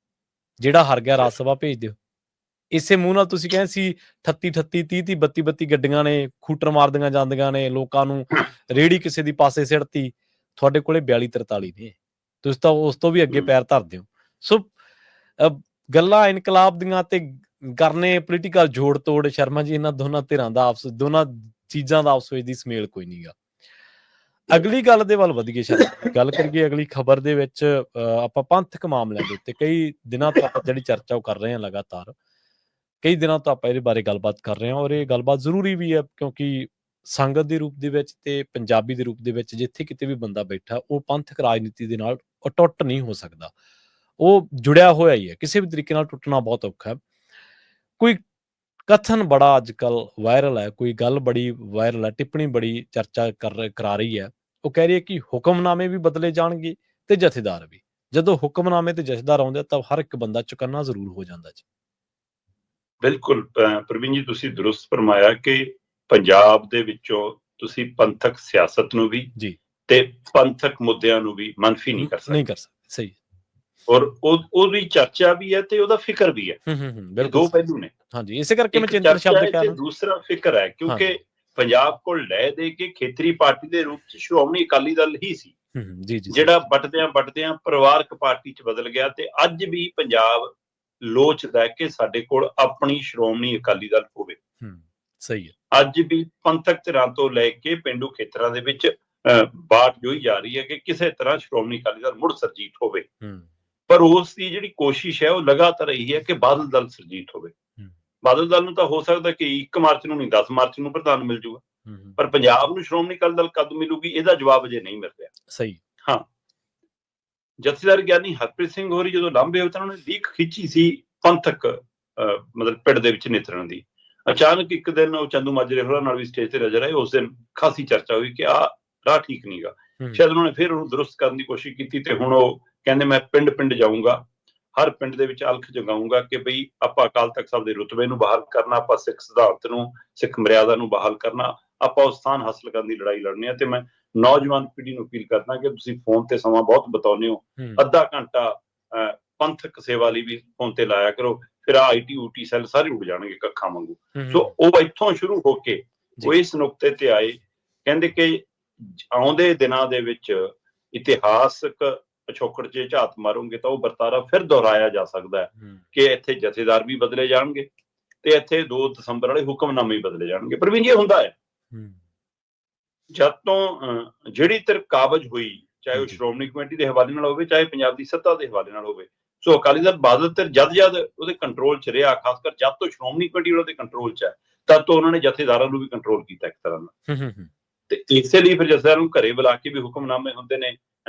ਜਿਹੜਾ ਹਰ ਗਿਆ ਰਾਜ ਸਭਾ ਭੇਜ ਦਿਓ। ਇਸੇ ਮੂੰਹ ਨਾਲ ਤੁਸੀਂ ਕਹਿੰਦੇ ਸੀ 38 38 30 30 32 32 ਗੱਡੀਆਂ ਨੇ, ਖੂਟਰ ਮਾਰਦੀਆਂ ਜਾਂਦੀਆਂ ਨੇ, ਲੋਕਾਂ ਨੂੰ ਰੇੜੀ ਕਿਸੇ ਦੀ ਪਾਸੇ ਸਿੱਟਤੀ, ਤੁਹਾਡੇ ਕੋਲੇ 42 43 ਨੇ, ਤੁਸੀਂ ਤਾਂ ਉਸ ਤੋਂ ਵੀ ਅੱਗੇ ਪੈਰ ਧਰਦੇ ਹੋ। ਸੋ ਗੱਲਾਂ ਇਨਕਲਾਬ ਦੀਆਂ ਤੇ ਕਰਨੇ ਪੋਲੀਟੀਕਲ ਜੋੜ ਤੋੜ, ਸ਼ਰਮਾ ਜੀ ਇਹਨਾਂ ਦੋਨਾਂ ਧਿਰਾਂ ਦਾ ਆਪਸ, ਦੋਨਾਂ ਚੀਜ਼ਾਂ ਦਾ ਆਪਸ ਵਿੱਚ ਦੀ ਸਮੇਲ ਕੋਈ ਨਹੀਂ ਗਾ। ਅਗਲੀ ਗੱਲ ਦੇ ਵੱਲ ਵਧੀਏ, ਸ਼ਰਮਾ ਗੱਲ ਕਰੀਏ ਅਗਲੀ ਖਬਰ ਦੇ ਵਿੱਚ, ਆਪਾਂ ਪੰਥਕ ਮਾਮਲਿਆਂ ਦੇ ਉੱਤੇ ਕਈ ਦਿਨਾਂ ਤੋਂ ਆਪਾਂ ਜਿਹੜੀ ਚਰਚਾ ਉਹ ਕਰ ਰਹੇ ਹਾਂ, ਲਗਾਤਾਰ ਕਈ ਦਿਨਾਂ ਤੋਂ ਆਪਾਂ ਇਹਦੇ ਬਾਰੇ ਗੱਲਬਾਤ ਕਰ ਰਹੇ ਹਾਂ, ਔਰ ਇਹ ਗੱਲਬਾਤ ਜ਼ਰੂਰੀ ਵੀ ਹੈ ਕਿਉਂਕਿ ਸੰਗਤ ਦੇ ਰੂਪ ਦੇ ਵਿੱਚ ਤੇ ਪੰਜਾਬੀ ਦੇ ਰੂਪ ਦੇ ਵਿੱਚ ਜਿੱਥੇ ਕਿਤੇ ਵੀ ਬੰਦਾ ਬੈਠਾ, ਉਹ ਪੰਥਕ ਰਾਜਨੀਤੀ ਦੇ ਨਾਲ ਅਟੁੱਟ ਨਹੀਂ ਹੋ ਸਕਦਾ, ਉਹ ਜੁੜਿਆ ਹੋਇਆ ਹੀ ਹੈ, ਕਿਸੇ ਵੀ ਤਰੀਕੇ ਨਾਲ ਟੁੱਟਣਾ ਬਹੁਤ ਔਖਾ ਹੈ। ਕੋਈ ਕਥਨ ਬੜਾ ਅੱਜ ਕੱਲ੍ਹ ਵਾਇਰਲ ਹੈ, ਕੋਈ ਗੱਲ ਬੜੀ ਵਾਇਰਲ ਹੈ, ਟਿੱਪਣੀ ਬੜੀ ਚਰਚਾ ਕਰਾ ਰਹੀ ਹੈ। ਉਹ ਕਹਿ ਰਹੀ ਹੈ ਕਿ ਹੁਕਮਨਾਮੇ ਵੀ ਬਦਲੇ ਜਾਣਗੇ ਤੇ ਜਥੇਦਾਰ ਵੀ। ਜਦੋਂ ਹੁਕਮਨਾਮੇ ਤੇ ਜਥੇਦਾਰ ਆਉਂਦੇ ਤਾਂ ਹਰ ਇੱਕ ਬੰਦਾ ਚੁਕੰਨਾ ਜ਼ਰੂਰ ਹੋ ਜਾਂਦਾ ਜੀ। ਬਿਲਕੁਲ ਪ੍ਰਵੀਨ ਜੀ, ਤੁਸੀਂ ਦਰੁਸਤ ਫਰਮਾਇਆ ਕਿ ਪੰਜਾਬ ਦੇ ਵਿੱਚੋਂ ਤੁਸੀਂ ਪੰਥਕ ਸਿਆਸਤ ਨੂੰ ਵੀ ਜੀ ਤੇ ਪੰਥਕ ਮੁੱਦਿਆਂ ਨੂੰ ਵੀ ਮੰਨਫੀ ਨਹੀਂ ਕਰ ਨਹੀਂ ਸਕਦੇ, ਕਰ ਸਕਦੇ, ਸਹੀ। ਔਰ ਉਹਦੀ ਚਰਚਾ ਵੀ ਹੈ ਤੇ ਉਹਦਾ ਫਿਕਰ ਵੀ ਹੈ। ਇਹ ਬਿਲਕੁਲ ਦੋ ਸਹੀ। ਪਹਿਲੂ ਨੇ। ਹਾਂਜੀ, ਇਸੇ ਕਰਕੇ ਮੈਂ ਇੱਕ ਚਿੰਤਨ ਚਰਚਾ ਸ਼ਬਦ ਹੈ ਕਿਹਾ ਤੇ ਨਾ। ਦੂਸਰਾ ਫਿਕਰ ਹੈ, ਕਿਉਂਕਿ ਹਾਂਜੀ। ਪੰਜਾਬ ਕੋਲ ਲੈ ਦੇ ਕੇ ਖੇਤਰੀ ਪਾਰਟੀ ਦੇ ਰੂਪ ਚ ਸ਼੍ਰੋਮਣੀ ਅਕਾਲੀ ਦਲ ਹੀ ਸੀ, ਜੀ ਜੀ, ਜਿਹੜਾ ਵੱਟਦਿਆਂ ਪਰਿਵਾਰਕ ਪਾਰਟੀ ਚ ਬਦਲ ਗਿਆ, ਤੇ ਅੱਜ ਵੀ ਪੰਜਾਬ ਲੋਚਦਾ ਹੈ ਕਿ ਸਾਡੇ ਕੋਲ ਆਪਣੀ ਸ਼੍ਰੋਮਣੀ ਅਕਾਲੀ ਦਲ ਹੋਵੇ। ਸਹੀ ਹੈ। ਅੱਜ ਵੀ ਪੰਥਕ ਧਿਰਾਂ ਤੋਂ ਲੈ ਕੇ ਪਿੰਡੂ ਖੇਤਰਾਂ ਦੇ ਵਿੱਚ ਬਾਤ ਜੋਈ ਜਾ ਰਹੀ ਹੈ ਕਿ ਕਿਸੇ ਤਰ੍ਹਾਂ ਸ਼੍ਰੋਮਣੀ ਅਕਾਲੀ ਦਲ ਮੁੜ ਸਰਜੀਤ ਹੋਵੇ, ਪਰ ਉਸ ਦੀ ਜਿਹੜੀ ਕੋਸ਼ਿਸ਼ ਹੈ ਉਹ ਲਗਾਤਾਰ ਇਹੀ ਹੈ ਕਿ ਬਾਦਲ ਦਲ ਸਰਜੀਤ ਹੋਵੇ। ਬਾਦਲ ਦਲ ਨੂੰ ਤਾਂ ਹੋ ਸਕਦਾ ਕਿ 1 ਮਾਰਚ ਨੂੰ ਨਹੀਂ 10 ਮਾਰਚ ਨੂੰ ਪ੍ਰਧਾਨ ਮਿਲ ਜੂਗਾ, ਪਰ ਪੰਜਾਬ ਨੂੰ ਸ਼੍ਰੋਮਣੀ ਅਕਾਲੀ ਦਲ ਕਦ ਮਿਲੂਗੀ ਇਹਦਾ ਜਵਾਬ ਅਜੇ ਨਹੀਂ ਮਿਲ ਰਿਹਾ। ਸਹੀ। ਹਾਂ, ਜਥੇਦਾਰ ਗਿਆਨੀ ਹਰਪ੍ਰੀਤ ਸਿੰਘ ਹੋਰੀ ਜਦੋਂ ਲਾਂਭੇ ਹੋਏ ਤਾਂ ਉਹਨਾਂ ਨੇ ਲੀਕ ਖਿੱਚੀ ਸੀ ਪੰਥਕ ਮਤਲਬ ਪਿੰਡ ਦੇ ਵਿੱਚ ਨਿਤਰਨ ਦੀ। ਅਚਾਨਕ ਇੱਕ ਦਿਨ ਉਹ ਚੰਦੂ ਮਾਜਰੇ ਹੋਰਾਂ ਨਾਲ ਵੀ ਸਟੇਜ ਤੇ ਨਜ਼ਰ ਆਏ। ਉਸ ਦਿਨ ਖਾਸੀ ਚਰਚਾ ਹੋਈ ਕਿ ਆਹ ਰਾਹ ਠੀਕ ਨਹੀਂਗਾ। ਸ਼ਾਇਦ ਉਹਨਾਂ ਨੇ ਫਿਰ ਉਹਨੂੰ ਦਰੁਸਤ ਕਰਨ ਦੀ ਕੋਸ਼ਿਸ਼ ਕੀਤੀ ਤੇ ਹੁਣ ਉਹ ਕਹਿੰਦੇ ਮੈਂ ਪਿੰਡ ਪਿੰਡ ਜਾਊਂਗਾ, ਹਰ ਪਿੰਡ ਦੇ ਵਿੱਚ ਅਲਖ ਜਗਾਊਂਗਾ ਕਿ ਬਈ ਆਪਾਂ ਅਕਾਲ ਤਖਤ ਸਾਹਿਬ ਦੇ ਰੁਤਬੇ ਨੂੰ ਬਹਾਲ ਕਰਨਾ, ਆਪਾਂ ਸਿੱਖ ਸਿਧਾਂਤ ਨੂੰ, ਸਿੱਖ ਮਰਿਆਦਾ ਨੂੰ ਬਹਾਲ ਕਰਨਾ, ਆਪਾਂ ਉਹ ਸਥਾਨ ਹਾਸਲ ਕਰਨ ਦੀ ਲੜਾਈ ਲੜਨੀ ਹੈ। ਤੇ ਮੈਂ ਨੌਜਵਾਨ ਪੀੜ੍ਹੀ ਨੂੰ ਅਪੀਲ ਕਰਦਾ ਕਿ ਤੁਸੀਂ ਫੋਨ ਤੇ ਸਮਾਂ ਬਹੁਤ ਬਿਤਾਉਂਦੇ ਹੋ, ਅੱਧਾ ਘੰਟਾ ਪੰਥਕ ਸੇਵਾ ਲਈ ਵੀ ਫੋਨ ਤੇ ਲਾਇਆ ਕਰੋ, ਫਿਰ ਆ IT UT ਸੈੱਲ ਸਾਰੇ ਉੱਡ ਜਾਣਗੇ ਕੱਖਾਂ ਵਾਂਗੂ। ਸੋ ਉਹ ਇੱਥੋਂ ਸ਼ੁਰੂ ਹੋ ਕੇ ਉਹ ਇਸ ਨੁਕਤੇ ਤੇ ਆਏ, ਕਹਿੰਦੇ ਕਿ ਆਉਂਦੇ ਦਿਨਾਂ ਦੇ ਵਿੱਚ ਇਤਿਹਾਸਕ ਪਿਛੋਕੜ 'ਚ ਝਾਤ ਮਾਰੋਗੇ ਤਾਂ ਉਹ ਵਰਤਾਰਾ ਫਿਰ ਦੁਹਰਾਇਆ ਜਾ ਸਕਦਾ ਹੈ ਕਿ ਇੱਥੇ ਜਥੇਦਾਰ ਵੀ ਬਦਲੇ ਜਾਣਗੇ ਤੇ ਇੱਥੇ 2 ਦਸੰਬਰ ਵਾਲੇ ਹੁਕਮਨਾਮੇ ਵੀ ਬਦਲੇ ਜਾਣਗੇ। ਪਰ ਵੀ ਇਹ ਹੁੰਦਾ ਹੈ ਜਦ ਤੋਂ ਜਿਹੜੀ ਧਿਰ ਕਾਬਜ ਹੋਈ, ਚਾਹੇ ਉਹ ਸ਼੍ਰੋਮਣੀ ਕਮੇਟੀ ਦੇ ਹਵਾਲੇ ਨਾਲ ਹੋਵੇ, ਚਾਹੇ ਪੰਜਾਬ ਦੀ ਸੱਤਾ ਦੇ ਹਵਾਲੇ ਨਾਲ ਹੋਵੇ, ਸੋ ਅਕਾਲੀ ਦਲ ਬਾਦਲ ਧਿਰ ਜਦ ਉਹਦੇ ਕੰਟਰੋਲ 'ਚ ਰਿਹਾ, ਖਾਸ ਕਰ ਜਦ ਤੋਂ ਸ਼੍ਰੋਮਣੀ ਕਮੇਟੀ ਉਹਦੇ ਕੰਟਰੋਲ 'ਚ ਹੈ, ਤਦ ਤੋਂ ਉਹਨਾਂ ਨੇ ਜਥੇਦਾਰਾਂ ਨੂੰ ਵੀ ਕੰਟਰੋਲ ਕੀਤਾ ਇੱਕ ਤਰ੍ਹਾਂ ਨਾਲ। ਤੇ ਇਸੇ ਲਈ ਫਿਰ ਜਥੇਦਾਰਾਂ ਨੂੰ ਘਰੇ ਬੁਲਾ ਕੇ ਵੀ ਹੁਕਮਨਾਮੇ ਹੁੰਦੇ ਨੇ,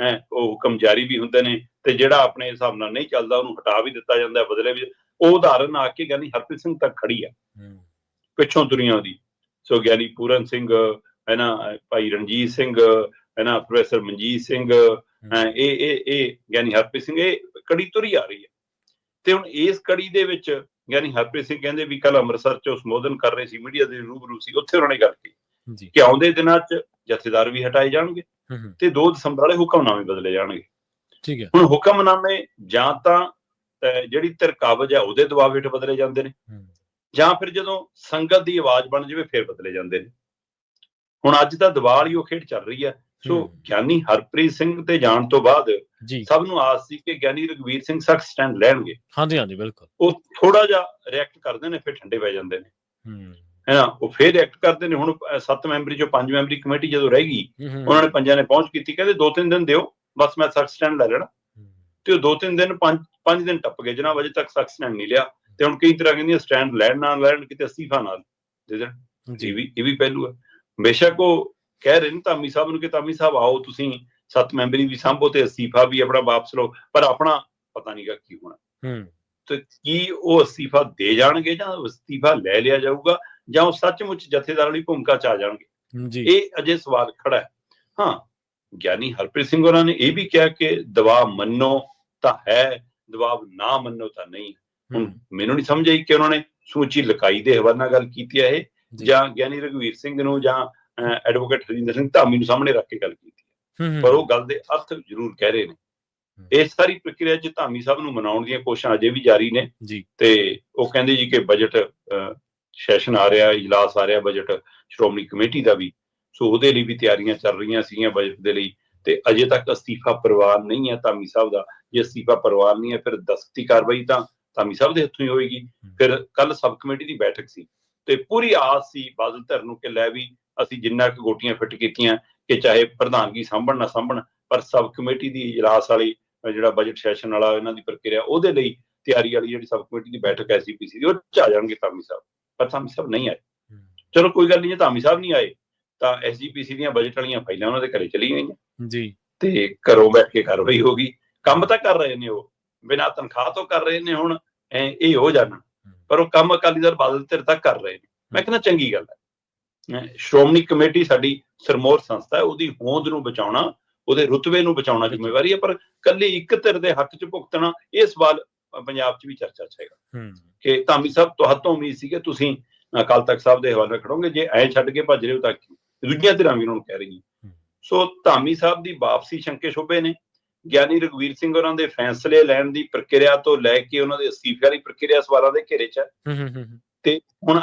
ਉਹ ਹੁਕਮ ਜਾਰੀ ਵੀ ਹੁੰਦੇ ਨੇ, ਤੇ ਜਿਹੜਾ ਆਪਣੇ ਹਿਸਾਬ ਨਾਲ ਨਹੀਂ ਚੱਲਦਾ ਉਹਨੂੰ ਹਟਾ ਵੀ ਦਿੱਤਾ ਜਾਂਦਾ, ਬਦਲੇ ਵੀ। ਉਹ ਉਦਾਹਰਨ ਆ ਕੇ ਗਿਆਨੀ ਹਰਪ੍ਰੀਤ ਸਿੰਘ ਤੱਕ ਖੜੀ ਆ ਪਿੱਛੋਂ ਦੁਨੀਆ ਦੀ। ਸੋ ਗਿਆਨੀ ਪੂਰਨ ਸਿੰਘ ਹੈ ਨਾ, ਭਾਈ ਰਣਜੀਤ ਸਿੰਘ ਹੈ ਨਾ, ਪ੍ਰੋਫੈਸਰ ਮਨਜੀਤ ਸਿੰਘ, ਇਹ ਗਿਆਨੀ ਹਰਪ੍ਰੀਤ ਸਿੰਘ, ਇਹ ਕੜੀ ਤੁਰੀ ਆ ਰਹੀ ਹੈ। ਤੇ ਹੁਣ ਇਸ ਕੜੀ ਦੇ ਵਿੱਚ ਗਿਆਨੀ ਹਰਪ੍ਰੀਤ ਸਿੰਘ ਕਹਿੰਦੇ ਵੀ ਕੱਲ ਅੰਮ੍ਰਿਤਸਰ 'ਚ ਸੰਬੋਧਨ ਕਰ ਰਹੇ ਸੀ, ਮੀਡੀਆ ਦੇ ਰੂਬਰੂ ਸੀ, ਉੱਥੇ ਉਹਨਾਂ ਨੇ ਗੱਲ ਕੀਤੀ ਕਿ ਆਉਂਦੇ ਦਿਨਾਂ 'ਚ ਜਥੇਦਾਰ ਵੀ ਹਟਾਏ ਜਾਣਗੇ ਤੇ 2 ਦਸੰਬਰ ਵਾਲੇ ਹੁਕਮਨਾਮੇ ਬਦਲੇ ਜਾਣਗੇ। ਠੀਕ ਹੈ। ਹੁਣ ਹੁਕਮਨਾਮੇ ਜਾਂ ਤਾਂ ਜਿਹੜੀ ਧਿਰ ਕਾਬਜ ਹੈ ਉਹਦੇ ਦਬਾਅ ਹੇਠ ਬਦਲੇ ਜਾਂਦੇ ਨੇ, ਜਾਂ ਫਿਰ ਜਦੋਂ ਸੰਗਤ ਦੀ ਆਵਾਜ਼ ਬਣ ਜਾਵੇ ਫਿਰ ਬਦਲੇ ਜਾਂਦੇ ਨੇ। ਹੁਣ ਅੱਜ ਦਾ ਦਬਾਅ ਵਾਲੀ ਉਹ ਖੇਡ ਚੱਲ ਰਹੀ ਹੈ। ਸੋ ਗਿਆਨੀ ਹਰਪ੍ਰੀਤ ਸਿੰਘ ਤੇ ਜਾਣ ਤੋਂ ਬਾਅਦ ਸਭ ਨੂੰ ਆਸ ਸੀ ਕਿ ਗਿਆਨੀ ਰਘਵੀਰ ਸਿੰਘ ਸਖਤ ਸਟੈਂਡ ਲੈਣਗੇ। ਹਾਂਜੀ ਹਾਂਜੀ, ਬਿਲਕੁਲ। ਉਹ ਥੋੜਾ ਜਿਹਾ ਰਿਐਕਟ ਕਰਦੇ ਨੇ, ਫਿਰ ਠੰਡੇ ਪੈ ਜਾਂਦੇ ਨੇ, ਹੈ ਨਾ। ਉਹ ਫਿਰ ਰਿਐਕਟ ਕਰਦੇ ਨੇ। ਹੁਣ 7 ਮੈਂਬਰੀ ਚੋਂ 5 ਮੈਂਬਰੀ ਕਮੇਟੀ ਜਦੋਂ ਰਹਿ ਗਈ, ਉਹਨਾਂ ਨੇ 5 ਨੇ ਪਹੁੰਚ ਕੀਤੀ, ਕਹਿੰਦੇ 2-3 ਦਿਨ ਦਿਓ ਬਸ, ਮੈਂ ਸਖਤ ਸਟੈਂਡ ਲੈ ਲੈਣਾ। ਤੇ ਉਹ 2-3 ਦਿਨ 5 ਦਿਨ ਟੱਪ ਗਏ ਜਨਾਬ, ਅਜੇ ਤੱਕ ਸਖਤ ਸਟੈਂਡ ਨਹੀਂ ਲਿਆ। ਤੇ ਹੁਣ ਕਈ ਤਰ੍ਹਾਂ ਕਹਿੰਦੀਆਂ ਸਟੈਂਡ ਲੈਣ ਨਾ ਲੈਣ, ਕਿਤੇ ਅਸਤੀਫਾ ਨਾਲ ਦੇ ਦੇਣ। ਇਹ ਵੀ ਪਹਿਲੂ ਹੈ। ਬੇਸ਼ੱਕ ਉਹ ਕਹਿ ਰਹੇ ਨੇ ਧਾਮੀ ਸਾਹਿਬ ਨੂੰ ਕਿ ਧਾਮੀ ਸਾਹਿਬ ਆਓ, ਤੁਸੀਂ 7 ਮੈਂਬਰੀ ਵੀ ਸਾਂਭੋ ਤੇ ਅਸਤੀਫਾ ਵੀ ਆਪਣਾ ਵਾਪਸ ਲਓ, ਪਰ ਆਪਣਾ ਪਤਾ ਨਹੀਂਗਾ ਕੀ ਹੋਣਾ। ਤੇ ਕੀ ਉਹ ਅਸਤੀਫਾ ਦੇ ਜਾਣਗੇ ਜਾਂ ਅਸਤੀਫਾ ਲੈ ਲਿਆ ਜਾਊਗਾ, ਜਾਂ ਉਹ ਸੱਚਮੁੱਚ ਜਥੇਦਾਰ ਵਾਲੀ ਭੂਮਿਕਾ 'ਚ ਆ ਜਾਣਗੇ, ਇਹ ਅਜੇ ਸਵਾਲ ਖੜਾ ਹੈ। ਹਾਂ, ਗਿਆਨੀ ਹਰਪ੍ਰੀਤ ਸਿੰਘ ਹੋਰਾਂ ਨੇ ਇਹ ਵੀ ਕਿਹਾ ਕਿ ਦਬਾਅ ਮੰਨੋ ਤਾਂ ਹੈ, ਦਬਾਅ ਨਾ ਮੰਨੋ ਤਾਂ ਨਹੀਂ। ਹੁਣ ਮੈਨੂੰ ਨਹੀਂ ਸਮਝ ਆਈ ਕਿ ਉਹਨਾਂ ਨੇ ਸੂਚੀ ਲਕਾਈ ਦੇ ਹਵਾਲੇ ਨਾਲ ਗੱਲ ਕੀਤੀ ਹੈ ਇਹ, ਜਾਂ ਗਿਆਨੀ ਰਘਵੀਰ ਸਿੰਘ ਨੂੰ ਜਾਂ ਐਡਵੋਕੇਟ ਹਰਿੰਦਰ ਸਿੰਘ ਧਾਮੀ ਨੂੰ ਸਾਹਮਣੇ ਰੱਖ ਕੇ ਗੱਲ ਕੀਤੀ ਹੈ, ਪਰ ਉਹ ਗੱਲ ਦੇ ਅਰਥ ਜ਼ਰੂਰ ਕਹਿ ਰਹੇ ਨੇ। ਇਸ ਸਾਰੀ ਪ੍ਰਕਿਰਿਆ 'ਚ ਧਾਮੀ ਸਾਹਿਬ ਨੂੰ ਮਨਾਉਣ ਦੀਆਂ ਕੋਸ਼ਿਸ਼ਾਂ ਅਜੇ ਵੀ ਜਾਰੀ ਨੇ। ਤੇ ਉਹ ਕਹਿੰਦੇ ਜੀ ਕਿ ਬਜਟ ਸੈਸ਼ਨ ਆ ਰਿਹਾ, ਇਜਲਾਸ ਆ ਰਿਹਾ ਬਜਟ ਸ਼੍ਰੋਮਣੀ ਕਮੇਟੀ ਦਾ ਵੀ, ਸੋ ਉਹਦੇ ਲਈ ਵੀ ਤਿਆਰੀਆਂ ਚੱਲ ਰਹੀਆਂ ਸੀਗੀਆਂ ਬਜਟ ਦੇ ਲਈ। ਤੇ ਅਜੇ ਤੱਕ ਅਸਤੀਫਾ ਪ੍ਰਵਾਨ ਨਹੀਂ ਹੈ ਧਾਮੀ ਸਾਹਿਬ ਦਾ। ਜੇ ਅਸਤੀਫਾ ਪ੍ਰਵਾਨ ਨਹੀਂ ਹੈ, ਫਿਰ ਦਸਤਖਤੀ ਕਾਰਵਾਈ ਤਾਂ ਧਾਮੀ ਸਾਹਿਬ ਦੇ ਹੱਥੋਂ ਹੀ ਹੋਏਗੀ। ਫਿਰ ਕੱਲ ਸਬ ਕਮੇਟੀ ਦੀ ਬੈਠਕ ਸੀ ਤੇ ਪੂਰੀ ਆਸ ਸੀ ਬਾਦਲ ਧਿਰ ਨੂੰ ਕਿ ਲੈ ਵੀ ਅਸੀਂ ਜਿੰਨਾ ਕੁ ਗੋਟੀਆਂ ਫਿੱਟ ਕੀਤੀਆਂ ਕਿ ਚਾਹੇ ਪ੍ਰਧਾਨਗੀ ਸਾਂਭਣ ਨਾ ਸਾਂਭਣ, ਪਰ ਸਬ ਕਮੇਟੀ ਦੀ ਇਜਲਾਸ ਵਾਲੀ ਜਿਹੜਾ ਬਜਟ ਸੈਸ਼ਨ ਵਾਲਾ ਇਹਨਾਂ ਦੀ ਪ੍ਰਕਿਰਿਆ, ਉਹਦੇ ਲਈ ਤਿਆਰੀ ਵਾਲੀ ਜਿਹੜੀ ਸਬ ਕਮੇਟੀ ਦੀ ਬੈਠਕ SGPC ਦੀ, ਉਹ 'ਚ ਆ ਜਾਣਗੇ ਧਾਮੀ ਸਾਹਿਬ। ਪਰ ਧਾਮੀ ਸਾਹਿਬ ਨਹੀਂ ਆਏ। ਚਲੋ ਕੋਈ ਗੱਲ ਨਹੀਂ, ਜੇ ਧਾਮੀ ਸਾਹਿਬ ਨਹੀਂ ਆਏ ਤਾਂ SGPC ਦੀਆਂ ਬਜਟ ਵਾਲੀਆਂ ਫਾਈਲਾਂ ਉਹਨਾਂ ਦੇ ਘਰੇ ਚਲੀ ਗਈਆਂ ਜੀ, ਤੇ ਘਰੋਂ ਬੈਠ ਕੇ ਕਾਰਵਾਈ ਹੋ ਗਈ। ਕੰਮ ਤਾਂ ਕਰ ਰਹੇ ਨੇ, ਉਹ ਬਿਨਾਂ ਤਨਖਾਹ ਤੋਂ ਕਰ ਰਹੇ ਨੇ। ਹੁਣ ਇਹ ਹੋ ਜਾਣਾ, ਪਰ ਉਹ ਕੰਮ ਅਕਾਲੀ ਦਲ ਬਾਦਲ ਧਿਰ ਤੱਕ ਕਰ ਰਹੇ ਨੇ। ਮੈਂ ਕਹਿੰਦਾ ਚੰਗੀ ਗੱਲ ਹੈ। ਸ਼੍ਰੋਮਣੀ ਕਮੇਟੀ ਸਾਡੀ ਸਰਮੋਰ ਸੰਸਥਾ ਹੈ, ਉਹਦੀ ਹੋਂਦ ਨੂੰ ਬਚਾਉਣਾ, ਉਹਦੇ ਰੁਤਬੇ ਨੂੰ ਬਚਾਉਣਾ ਜ਼ਿੰਮੇਵਾਰੀ ਹੈ। ਪਰ ਕੱਲੀ ਇੱਕ ਧਿਰ ਦੇ ਹੱਕ 'ਚ ਭੁਗਤਣਾ, ਇਹ ਸਵਾਲ ਪੰਜਾਬ 'ਚ ਵੀ ਚਰਚਾ 'ਚ ਹੈਗਾ ਹੂੰ ਕਿ ਧਾਮੀ ਸਾਹਿਬ ਤੁਹਾਤੋਂ ਉਮੀਦ ਸੀ ਕਿ ਤੁਸੀਂ ਅਕਾਲ ਤਖਤ ਸਾਹਿਬ ਦੇ ਹਵਾਲੇ ਖੜੋਗੇ, ਜੇ ਐ ਛੱਡ ਕੇ ਭੱਜ ਰਹੇ ਹੋ ਤਾਂ ਦੂਜੀਆਂ ਧਿਰਾਂ ਵੀ ਉਹਨਾਂ ਨੂੰ ਕਹਿ ਰਹੀਆਂ। ਸੋ ਧਾਮੀ ਸਾਹਿਬ ਦੀ ਵਾਪਸੀ ਸ਼ੰਕੇ ਸ਼ੁਭੇ ਨੇ। ਗਿਆਨੀ ਰਘਵੀਰ ਸਿੰਘ ਹੋਰਾਂ ਦੇ ਫੈਸਲੇ ਲੈਣ ਦੀ ਪ੍ਰਕਿਰਿਆ ਤੋਂ ਲੈ ਕੇ ਉਹਨਾਂ ਦੇ ਅਸਤੀਫੇ ਦੀ ਪ੍ਰਕਿਰਿਆ ਸਵਾਲਾਂ ਦੇ ਘੇਰੇ 'ਚ ਹੈ। ਤੇ ਹੁਣ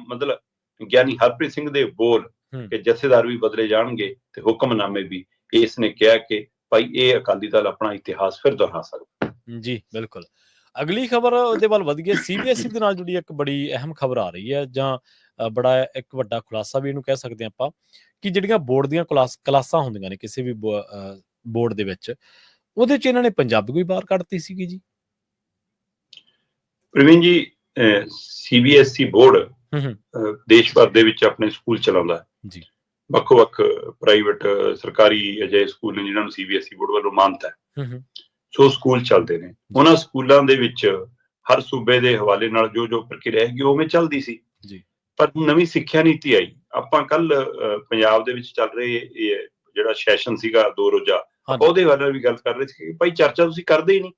ਮਤਲਬ ਗਿਆਨੀ ਹਰਪ੍ਰੀਤ ਸਿੰਘ ਦੇ ਬੋਲ ਕਿ ਜਥੇਦਾਰ ਵੀ ਬਦਲੇ ਜਾਣਗੇ ਤੇ ਹੁਕਮਨਾਮੇ ਵੀ, ਇਸ ਨੇ ਕਿਹਾ ਕਿ ਭਾਈ ਇਹ ਅਕਾਲੀ ਦਲ ਆਪਣਾ ਇਤਿਹਾਸ ਫਿਰ ਦੁਹਰਾ ਸਕਦਾ। ਜੀ ਬਿਲਕੁਲ। ਅਗਲੀ ਖਬਰ ਉਹਦੇ ਵੱਲ ਵਧੀਏ। ਸੀਬੀਐਸਈ ਦੇ ਨਾਲ ਜੁੜੀ ਇੱਕ ਬੜੀ ਅਹਿਮ ਖਬਰ ਆ ਰਹੀ ਹੈ, ਜਾਂ ਬੜਾ ਇੱਕ ਵੱਡਾ ਖੁਲਾਸਾ ਵੀ ਇਹਨੂੰ ਕਹਿ ਸਕਦੇ ਹਾਂ ਆਪਾਂ, ਕਿ ਜਿਹੜੀਆਂ ਬੋਰਡ ਦੀਆਂ ਕਲਾਸਾਂ ਹੁੰਦੀਆਂ ਨੇ ਕਿਸੇ ਵੀ ਬੋਰਡ ਦੇ ਵਿੱਚ, ਉਹਦੇ 'ਚ ਇਹਨਾਂ ਨੇ ਪੰਜਾਬੀ ਕੋਈ ਬਾਹਰ ਕੱਢਤੀ ਸੀਗੀ ਜੀ। ਪ੍ਰਵੀਨ ਜੀ, ਸੀਬੀਐਸਈ ਬੋਰਡ ਦੇਸ਼ ਭਰ ਦੇ ਵਿੱਚ ਆਪਣੇ ਸਕੂਲ ਚਲਾਉਂਦਾ ਜੀ। ਵੱਖ-ਵੱਖ ਪ੍ਰਾਈਵੇਟ ਸਰਕਾਰੀ ਅਜਿਹੇ ਸਕੂਲ ਨੇ ਜਿਨ੍ਹਾਂ ਨੂੰ ਸੀਬੀਐਸਈ ਬੋਰਡ ਵੱਲੋਂ ਮਾਨਤਾ ਹੈ। ਸੋ ਸਕੂਲ ਚੱਲਦੇ ਨੇ, ਉਹਨਾਂ ਸਕੂਲਾਂ ਦੇ ਵਿੱਚ ਹਰ ਸੂਬੇ ਦੇ ਹਵਾਲੇ ਨਾਲ ਜੋ ਪ੍ਰਕਿਰਿਆ ਹੈਗੀ ਉਵੇਂ ਚੱਲਦੀ ਸੀ ਜੀ। ਪਰ ਨਵੀਂ ਸਿੱਖਿਆ ਨੀਤੀ ਆਈ। ਆਪਾਂ ਕੱਲ ਪੰਜਾਬ ਦੇ ਵਿੱਚ ਚੱਲ ਰਹੇ ਜਿਹੜਾ ਸੈਸ਼ਨ ਸੀਗਾ 2 ਰੋਜ਼ਾ, ਉਹਦੇ ਬਾਰੇ ਵੀ ਗੱਲ ਕਰ ਰਹੇ ਸੀ ਕਿ ਭਾਈ ਚਰਚਾ ਤੁਸੀਂ ਕਰਦੇ ਹੀ ਨਹੀਂ,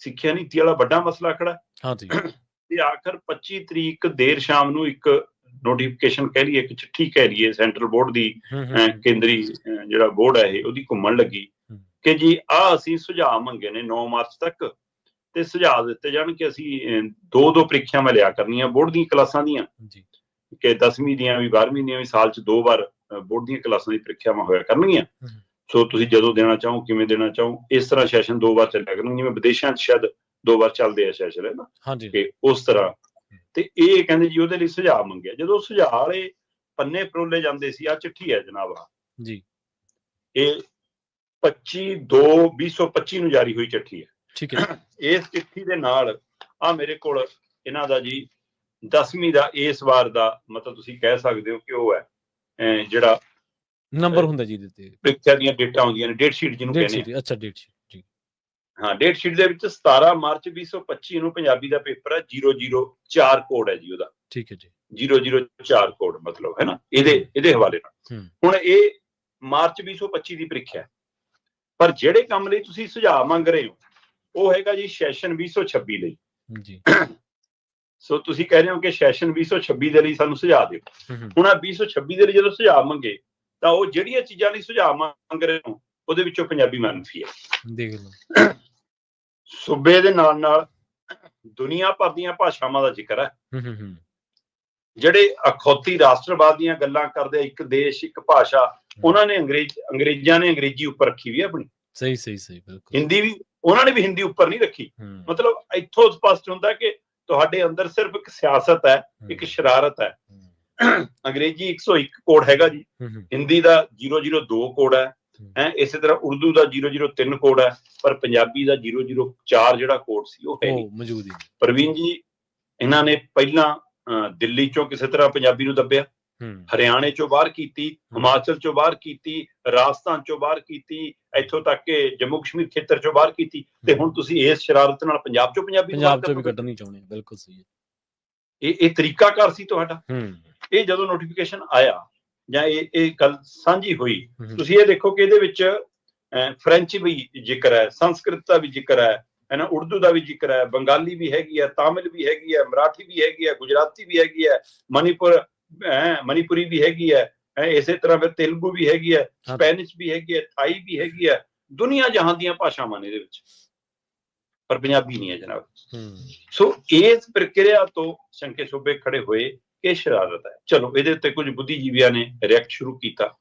ਸਿੱਖਿਆ ਨੀਤੀ ਵਾਲਾ ਵੱਡਾ ਮਸਲਾ ਖੜਾ ਤੇ ਆਖਰ 25 ਤਰੀਕ ਦੇਰ ਸ਼ਾਮ ਨੂੰ ਇੱਕ ਨੋਟੀਫਿਕੇਸ਼ਨ ਕਹਿ ਲਈਏ, ਇੱਕ ਚਿੱਠੀ ਕਹਿ ਲਈਏ ਸੈਂਟਰਲ ਬੋਰਡ ਦੀ, ਕੇਂਦਰੀ ਜਿਹੜਾ ਬੋਰਡ ਹੈ ਇਹ, ਉਹਦੀ ਘੁੰਮਣ ਲੱਗੀ ਕਿ ਜੀ ਅਸੀਂ ਸੁਝਾਅ ਮੰਗੇ ਨੇ 9 ਮਾਰਚ ਤੱਕ, ਤੇ ਸੁਝਾਅ ਦਿੱਤੇ ਜਾਣ ਕਿ ਅਸੀਂ 2 ਪ੍ਰੀਖਿਆਵਾਂ ਲਿਆ ਕਰਨੀਆਂ ਬੋਰਡ ਦੀਆਂ ਕਲਾਸਾਂ ਦੀਆਂ, ਕਿ 10ਵੀਂ ਦੀਆਂ ਵੀ 12ਵੀਂ ਦੀਆਂ ਵੀ ਸਾਲ 'ਚ 2 ਵਾਰ ਬੋਰਡ ਦੀਆਂ ਕਲਾਸਾਂ ਦੀ ਪ੍ਰੀਖਿਆਵਾਂ ਹੋਇਆ ਕਰਨਗੀਆਂ। ਸੋ ਤੁਸੀਂ ਜਦੋਂ ਦੇਣਾ ਚਾਹੋ, ਕਿਵੇਂ ਦੇਣਾ ਚਾਹੋ, ਇਸ ਤਰ੍ਹਾਂ ਸੈਸ਼ਨ 2 ਵਾਰ ਚੱਲਿਆ ਕਰਨਗੇ, ਜਿਵੇਂ ਵਿਦੇਸ਼ਾਂ 'ਚ ਸ਼ਾਇਦ 2 ਵਾਰ ਚੱਲਦੇ ਆ ਸੈਸ਼ਨ, ਹੈ ਨਾ, ਕਿ ਉਸ ਤਰ੍ਹਾਂ। ਤੇ ਇਹ ਕਹਿੰਦੇ ਜੀ ਉਹਦੇ ਲਈ ਸੁਝਾਅ ਮੰਗਿਆ। ਜਦੋਂ ਸੁਝਾਅ ਵਾਲੇ ਪੰਨੇ ਪਰੋਲੇ ਜਾਂਦੇ ਸੀ, ਆ ਚਿੱਠੀ ਹੈ ਜਨਾਬ ਜੀ, ਇਹ 25/2/2025 ਨੂੰ ਜਾਰੀ ਹੋਈ ਚਿੱਠੀ ਹੈ। ਇਸ ਚਿੱਠੀ ਦੇ ਨਾਲ ਮੇਰੇ ਕੋਲ ਇਹਨਾਂ ਦਾ ਜੀ 10ਵੀਂ ਦਾ ਇਸ ਵਾਰ ਦਾ, ਮਤਲਬ ਤੁਸੀਂ ਕਹਿ ਸਕਦੇ ਹੋ ਕਿ ਉਹ ਹੈ ਜਿਹੜਾ ਨੰਬਰ ਹੁੰਦਾ ਜੀ ਦਿੱਤੇ ਪ੍ਰੀਖਿਆ ਦੀਆਂ ਡੇਟਾਂ ਆਉਂਦੀਆਂ ਨੇ, ਡੇਟ ਸ਼ੀਟ ਜਿਹਨੂੰ ਕਹਿੰਦੇ ਆ। ਅੱਛਾ, ਡੇਟ ਸ਼ੀਟ ਜੀ। ਹਾਂ, ਡੇਟ ਸ਼ੀਟ ਦੇ ਵਿੱਚ 17 ਮਾਰਚ 2025 ਨੂੰ ਪੰਜਾਬੀ ਦਾ ਪੇਪਰ ਹੈ। 004 ਕੋਡ ਹੈ ਜੀ ਉਹਦਾ। ਠੀਕ ਹੈ ਜੀ। 004 ਕੋਡ ਮਤਲਬ, ਹੈ ਨਾ, ਇਹਦੇ ਹਵਾਲੇ ਨਾਲ। ਹੁਣ ਇਹ ਮਾਰਚ 2025 ਦੀ ਪ੍ਰੀਖਿਆ, ਪਰ ਜਿਹੜੇ ਕੰਮ ਲਈ ਤੁਸੀਂ ਸੁਝਾਅ ਮੰਗ ਰਹੇ ਹੋ ਉਹ ਹੈਗਾ ਜੀ ਸੈਸ਼ਨ 2026 ਲਈ ਜੀ। ਸੋ ਤੁਸੀਂ ਕਹਿ ਰਹੇ ਹੋ ਕਿ ਸੈਸ਼ਨ 2026 ਦੇ ਲਈ ਸਾਨੂੰ ਸੁਝਾਅ ਦਿਓ। ਹੁਣ 2026 ਦੇ ਲਈ ਜਦੋਂ ਸੁਝਾਅ ਮੰਗੇ ਤਾਂ ਉਹ ਜਿਹੜੀਆਂ ਚੀਜ਼ਾਂ ਲਈ ਸੁਝਾਅ ਮੰਗ ਰਹੇ ਹੋ ਉਹਦੇ ਵਿੱਚੋਂ ਪੰਜਾਬੀ ਮੰਨਫੀ ਹੈ। ਦੇਖ ਲਓ, ਸੂਬੇ ਦੇ ਨਾਲ ਨਾਲ ਦੁਨੀਆ ਭਰ ਦੀਆਂ ਭਾਸ਼ਾਵਾਂ ਦਾ ਜ਼ਿਕਰ ਹੈ। ਜਿਹੜੇ ਅਖੌਤੀ ਰਾਸ਼ਟਰਵਾਦ ਦੀਆਂ ਗੱਲਾਂ ਕਰਦੇ, ਇੱਕ ਦੇਸ਼ ਇੱਕ ਭਾਸ਼ਾ, ਉਹਨਾਂ ਨੇ ਅੰਗਰੇਜ਼ਾਂ ਨੇ ਅੰਗਰੇਜ਼ੀ ਉੱਪਰ ਰੱਖੀ ਵੀ ਆਪਣੀ। ਸਹੀ ਬਿਲਕੁਲ। ਹਿੰਦੀ ਵੀ ਉਹਨਾਂ ਨੇ ਵੀ ਹਿੰਦੀ ਉੱਪਰ ਨਹੀਂ ਰੱਖੀ। ਮਤਲਬ ਇੱਥੋਂ ਸਪਸ਼ਟ ਹੁੰਦਾ ਕਿ ਤੁਹਾਡੇ ਅੰਦਰ ਸਿਰਫ ਇੱਕ ਸਿਆਸਤ ਹੈ, ਇੱਕ ਸ਼ਰਾਰਤ ਹੈ। ਅੰਗਰੇਜ਼ੀ 101 ਕੋਡ ਹੈਗਾ ਜੀ, ਹਿੰਦੀ ਦਾ 002 ਕੋਡ ਹੈ, ਇਸੇ ਤਰ੍ਹਾਂ ਉਰਦੂ ਦਾ 003 ਕੋਡ ਹੈ, ਪਰ ਪੰਜਾਬੀ ਦਾ 004 ਜਿਹੜਾ ਕੋਡ ਸੀ ਉਹ ਹੈ ਮੌਜੂਦ ਹੀ। ਪ੍ਰਵੀਨ ਜੀ, ਇਹਨਾਂ ਨੇ ਪਹਿਲਾਂ ਦਿੱਲੀ ਚੋਂ ਕਿਸੇ ਤਰ੍ਹਾਂ ਪੰਜਾਬੀ ਨੂੰ ਦੱਬਿਆ, ਹਰਿਆਣੇ ਚੋਂ ਬਾਹਰ ਕੀਤੀ, ਹਿਮਾਚਲ ਚੋਂ ਬਾਹਰ ਕੀਤੀ, ਰਾਜਸਥਾਨ ਚੋਂ ਬਾਹਰ ਕੀਤੀ, ਇੱਥੋਂ ਤੱਕ ਕਿ ਜੰਮੂ ਕਸ਼ਮੀਰ ਖੇਤਰ ਚੋਂ ਬਾਹਰ ਕੀਤੀ, ਤੇ ਹੁਣ ਤੁਸੀਂ ਇਸ ਸ਼ਰਾਰਤ ਨਾਲ ਪੰਜਾਬ ਚੋਂ ਪੰਜਾਬੀ ਵੀ ਕੱਢਣੀ ਚਾਹੁੰਦੇ। ਬਿਲਕੁਲ ਸਹੀ ਹੈ। ਇਹ ਤਰੀਕਾਕਾਰ ਸੀ ਤੁਹਾਡਾ। ਇਹ ਜਦੋਂ ਨੋਟੀਫਿਕੇਸ਼ਨ ਆਇਆ ਜਾਂ ਇਹ ਗੱਲ ਸਾਂਝੀ ਹੋਈ, ਤੁਸੀਂ ਇਹ ਦੇਖੋ ਕਿ ਇਹਦੇ ਵਿੱਚ ਫ੍ਰੈਂਚ ਵੀ ਜ਼ਿਕਰ ਹੈ, ਸੰਸਕ੍ਰਿਤ ਦਾ ਵੀ ਜ਼ਿਕਰ ਹੈ ਨਾ, ਉਰਦੂ ਦਾ ਵੀ ਜ਼ਿਕਰ ਹੈ, ਬੰਗਾਲੀ ਵੀ ਹੈਗੀ ਹੈ, ਤਾਮਿਲ ਵੀ ਹੈਗੀ ਹੈ, ਮਰਾਠੀ ਵੀ ਹੈਗੀ ਹੈ, ਗੁਜਰਾਤੀ ਵੀ ਹੈਗੀ ਹੈ, ਮਨੀਪੁਰੀ ਵੀ ਹੈਗੀ ਹੈ, ਇਸੇ ਤਰ੍ਹਾਂ ਫਿਰ ਤੇਲਗੂ ਵੀ ਹੈਗੀ ਹੈ, ਸਪੈਨਿਸ਼ ਵੀ ਹੈਗੀ ਹੈ, ਥਾਈ ਵੀ ਹੈਗੀ ਹੈ, ਦੁਨੀਆ ਜਹਾਨ ਦੀਆਂ ਭਾਸ਼ਾਵਾਂ ਨੇ ਇਹਦੇ ਵਿੱਚ, ਪਰ ਪੰਜਾਬੀ ਨਹੀਂ ਹੈ ਜਨਾਬ। ਸੋ ਇਸ ਪ੍ਰਕਿਰਿਆ ਤੋਂ ਸ਼ੰਕੇ ਸ਼ੁਬੇ ਖੜੇ ਹੋਏ ਕਿ ਸ਼ਰਾਰਤ ਹੈ। ਚਲੋ, ਇਹਦੇ ਉੱਤੇ ਕੁਝ ਬੁੱਧੀਜੀਵੀਆਂ ਨੇ ਰਿਐਕਟ ਸ਼ੁਰੂ ਕੀਤਾ,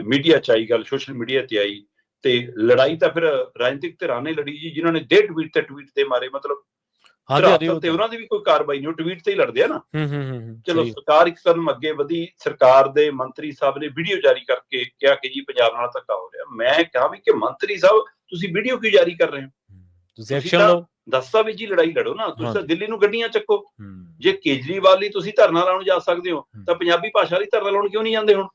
ਮੀਡੀਆ 'ਚ ਆਈ ਗੱਲ, ਸੋਸ਼ਲ ਮੀਡੀਆ ਤੇ ਆਈ, ਤੇ ਲੜਾਈ ਤਾਂ ਫਿਰ ਰਾਜਨੀਤਿਕ ਧਿਰਾਂ ਨੇ ਲੜੀ ਜੀ, ਜਿਨ੍ਹਾਂ ਨੇ ਟਵੀਟ ਤੇ ਮਾਰੇ। ਮਤਲਬ ਤੇ ਉਹਨਾਂ ਦੀ ਵੀ ਕੋਈ ਕਾਰਵਾਈ ਨਹੀਂ, ਟਵੀਟ ਤੇ ਹੀ ਲੜਦੇ ਆ ਨਾ। ਚਲੋ, ਸਰਕਾਰ ਇੱਕ ਕਦਮ ਅੱਗੇ ਵਧੀ। ਸਰਕਾਰ ਦੇ ਮੰਤਰੀ ਸਾਹਿਬ ਨੇ ਵੀਡੀਓ ਜਾਰੀ ਕਰਕੇ ਕਿਹਾ ਕਿ ਜੀ ਪੰਜਾਬ ਨਾਲ ਧੱਕਾ ਹੋ ਰਿਹਾ। ਮੈਂ ਕਿਹਾ ਵੀ ਕਿ ਮੰਤਰੀ ਸਾਹਿਬ, ਤੁਸੀਂ ਵੀਡੀਓ ਕਿਉਂ ਜਾਰੀ ਕਰ ਰਹੇ ਹੋ? ਤੁਸੀਂ ਐਕਸ਼ਨ ਲਓ, ਦਸਤਾਵੇਜ਼ੀ ਲੜਾਈ ਲੜੋ ਨਾ। ਤੁਸੀਂ ਤਾਂ ਦਿੱਲੀ ਨੂੰ ਗੱਡੀਆਂ ਚੱਕੋ। ਜੇ ਕੇਜਰੀਵਾਲ ਲਈ ਤੁਸੀਂ ਧਰਨਾ ਲਾਉਣ ਜਾ ਸਕਦੇ ਹੋ ਤਾਂ ਪੰਜਾਬੀ ਭਾਸ਼ਾ ਲਈ ਧਰਨਾ ਲਾਉਣ ਕਿਉਂ ਨਹੀਂ ਜਾਂਦੇ? ਹੁਣ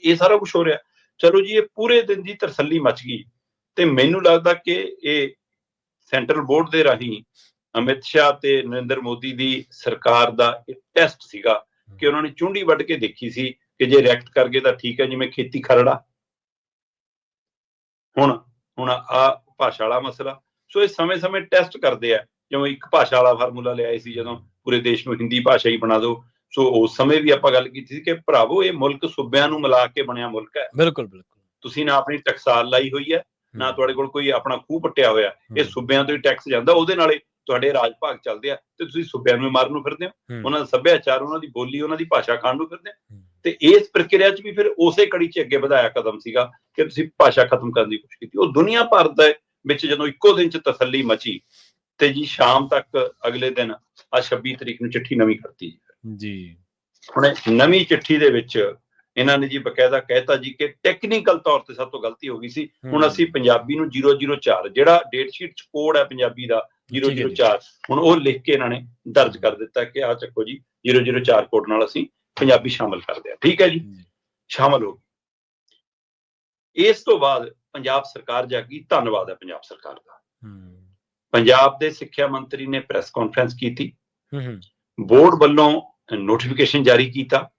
ਇਹ ਸਾਰਾ ਕੁਝ ਹੋ ਰਿਹਾ। ਚਲੋ ਜੀ, ਇਹ ਪੂਰੇ ਦਿਨ ਦੀ ਤਰਸੱਲੀ ਮਚ ਗਈ, ਤੇ ਮੈਨੂੰ ਲੱਗਦਾ ਕਿ ਇਹ ਸੈਂਟਰਲ ਬੋਰਡ ਦੇ ਰਾਹੀਂ ਅਮਿਤ ਸ਼ਾਹ ਤੇ ਨਰਿੰਦਰ ਮੋਦੀ ਦੀ ਸਰਕਾਰ ਦਾ ਇੱਕ ਟੈਸਟ ਸੀਗਾ ਕਿ ਉਹਨਾਂ ਨੇ ਚੁੰਡੀ ਵੱਢ ਕੇ ਦੇਖੀ ਸੀ ਕਿ ਜੇ ਰਿਐਕਟ ਕਰ ਗਏ ਤਾਂ ਠੀਕ ਹੈ, ਜਿਵੇਂ ਖੇਤੀ ਖਰੜਾ। ਹੁਣ ਆ ਭਾਸ਼ਾ ਵਾਲਾ ਮਸਲਾ। ਸੋ ਇਹ ਸਮੇਂ-ਸਮੇਂ ਟੈਸਟ ਕਰਦੇ ਆ, ਜਿਵੇਂ ਇੱਕ ਭਾਸ਼ਾ ਵਾਲਾ ਫਾਰਮੂਲਾ ਲਿਆਏ ਸੀ ਜਦੋਂ ਪੂਰੇ ਦੇਸ਼ ਨੂੰ ਹਿੰਦੀ ਭਾਸ਼ਾ ਹੀ ਬਣਾ ਦਿਓ। ਸੋ ਉਸ ਸਮੇਂ ਵੀ ਆਪਾਂ ਗੱਲ ਕੀਤੀ ਸੀ ਕਿ ਭਰਾਵੋ ਇਹ ਮੁਲਕ ਸੂਬਿਆਂ ਨੂੰ ਮਿਲਾ ਕੇ ਬਣਿਆ ਮੁਲਕ ਹੈ। ਬਿਲਕੁਲ ਬਿਲਕੁਲ। ਤੁਸੀਂ ਨਾ ਆਪਣੀ ਟਕਸਾਲ ਲਾਈ ਹੋਈ ਹੈ, ਨਾ ਤੁਹਾਡੇ ਕੋਲ ਕੋਈ ਆਪਣਾ ਖੂਹ ਪੱਟਿਆ ਹੋਇਆ, ਇਹ ਸੂਬਿਆਂ ਤੋਂ ਹੀ ਟੈਕਸ ਜਾਂਦਾ, ਉਹਦੇ ਨਾਲੇ ਤੁਹਾਡੇ ਰਾਜ ਭਾਗ ਚੱਲਦੇ ਆ ਤੇ ਤੁਸੀਂ ਸੂਬਿਆਂ ਨੂੰ ਮਾਰਨ ਨੂੰ ਫਿਰਦੇ ਹੋ। ਉਹਨਾਂ ਦਾ ਸੱਭਿਆਚਾਰ, ਉਹਨਾਂ ਦੀ ਬੋਲੀ, ਉਹਨਾਂ ਦੀ ਭਾਸ਼ਾ ਖਾਣ ਨੂੰ ਫਿਰਦੇ ਹੋ। ਤੇ ਇਸ ਪ੍ਰਕਿਰਿਆ 'ਚ ਵੀ ਫਿਰ ਉਸੇ ਕੜੀ 'ਚ ਅੱਗੇ ਵਧਾਇਆ ਕਦਮ ਸੀਗਾ ਕਿ ਤੁਸੀਂ ਭਾਸ਼ਾ ਖਤਮ ਕਰਨ ਦੀ ਕੋਸ਼ਿਸ਼ ਕੀਤੀ। ਉਹ ਦੁਨੀਆ ਭਰ ਦੇ ਵਿੱਚ ਜਦੋਂ ਇੱਕੋ ਦਿਨ 'ਚ ਤਸੱਲੀ ਮਚੀ ਤੇ ਜੀ ਸ਼ਾਮ ਤੱਕ ਅਗਲੇ ਦਿਨ ਆ 26 ਤਰੀਕ ਨੂੰ ਚਿੱਠੀ ਨਵੀਂ ਕਰਤੀ ਜੀ। ਹੁਣ ਨਵੀਂ ਚਿੱਠੀ ਦੇ ਵਿੱਚ ਇਹਨਾਂ ਨੇ ਜੀ ਬਕਾਇਦਾ ਕਹਿਤਾ ਜੀ ਕਿ ਟੈਕਨੀਕਲ ਤੌਰ ਤੇ ਸਭ ਤੋਂ ਗਲਤੀ ਹੋ ਗਈ ਸੀ। ਹੁਣ ਅਸੀਂ ਪੰਜਾਬੀ ਨੂੰ 004 ਜਿਹੜਾ ਡੇਟ ਸ਼ੀਟ 'ਚ ਕੋਡ ਹੈ ਪੰਜਾਬੀ ਦਾ 004, ਹੁਣ ਉਹ ਲਿਖ ਕੇ ਇਹਨਾਂ ਨੇ ਦਰਜ ਕਰ ਦਿੱਤਾ ਕਿ ਆਹ ਚੱਕੋ ਜੀ 004 ਕੋਡ ਨਾਲ ਅਸੀਂ ਪੰਜਾਬੀ ਸ਼ਾਮਲ ਕਰਦੇ ਆ। ਠੀਕ ਹੈ ਜੀ, ਸ਼ਾਮਲ ਹੋ ਗਈ। ਇਸ ਤੋਂ ਬਾਅਦ ਪੰਜਾਬ ਸਰਕਾਰ ਜਾਗੀ। ਧੰਨਵਾਦ ਹੈ ਪੰਜਾਬ ਸਰਕਾਰ ਦਾ। ਪੰਜਾਬ ਦੇ ਸਿੱਖਿਆ ਮੰਤਰੀ ਨੇ ਪ੍ਰੈਸ ਕਾਨਫਰੰਸ ਕੀਤੀ, ਬੋਰਡ ਵੱਲੋਂ ਨੋਟੀਫਿਕੇਸ਼ਨ ਜਾਰੀ ਕੀਤਾ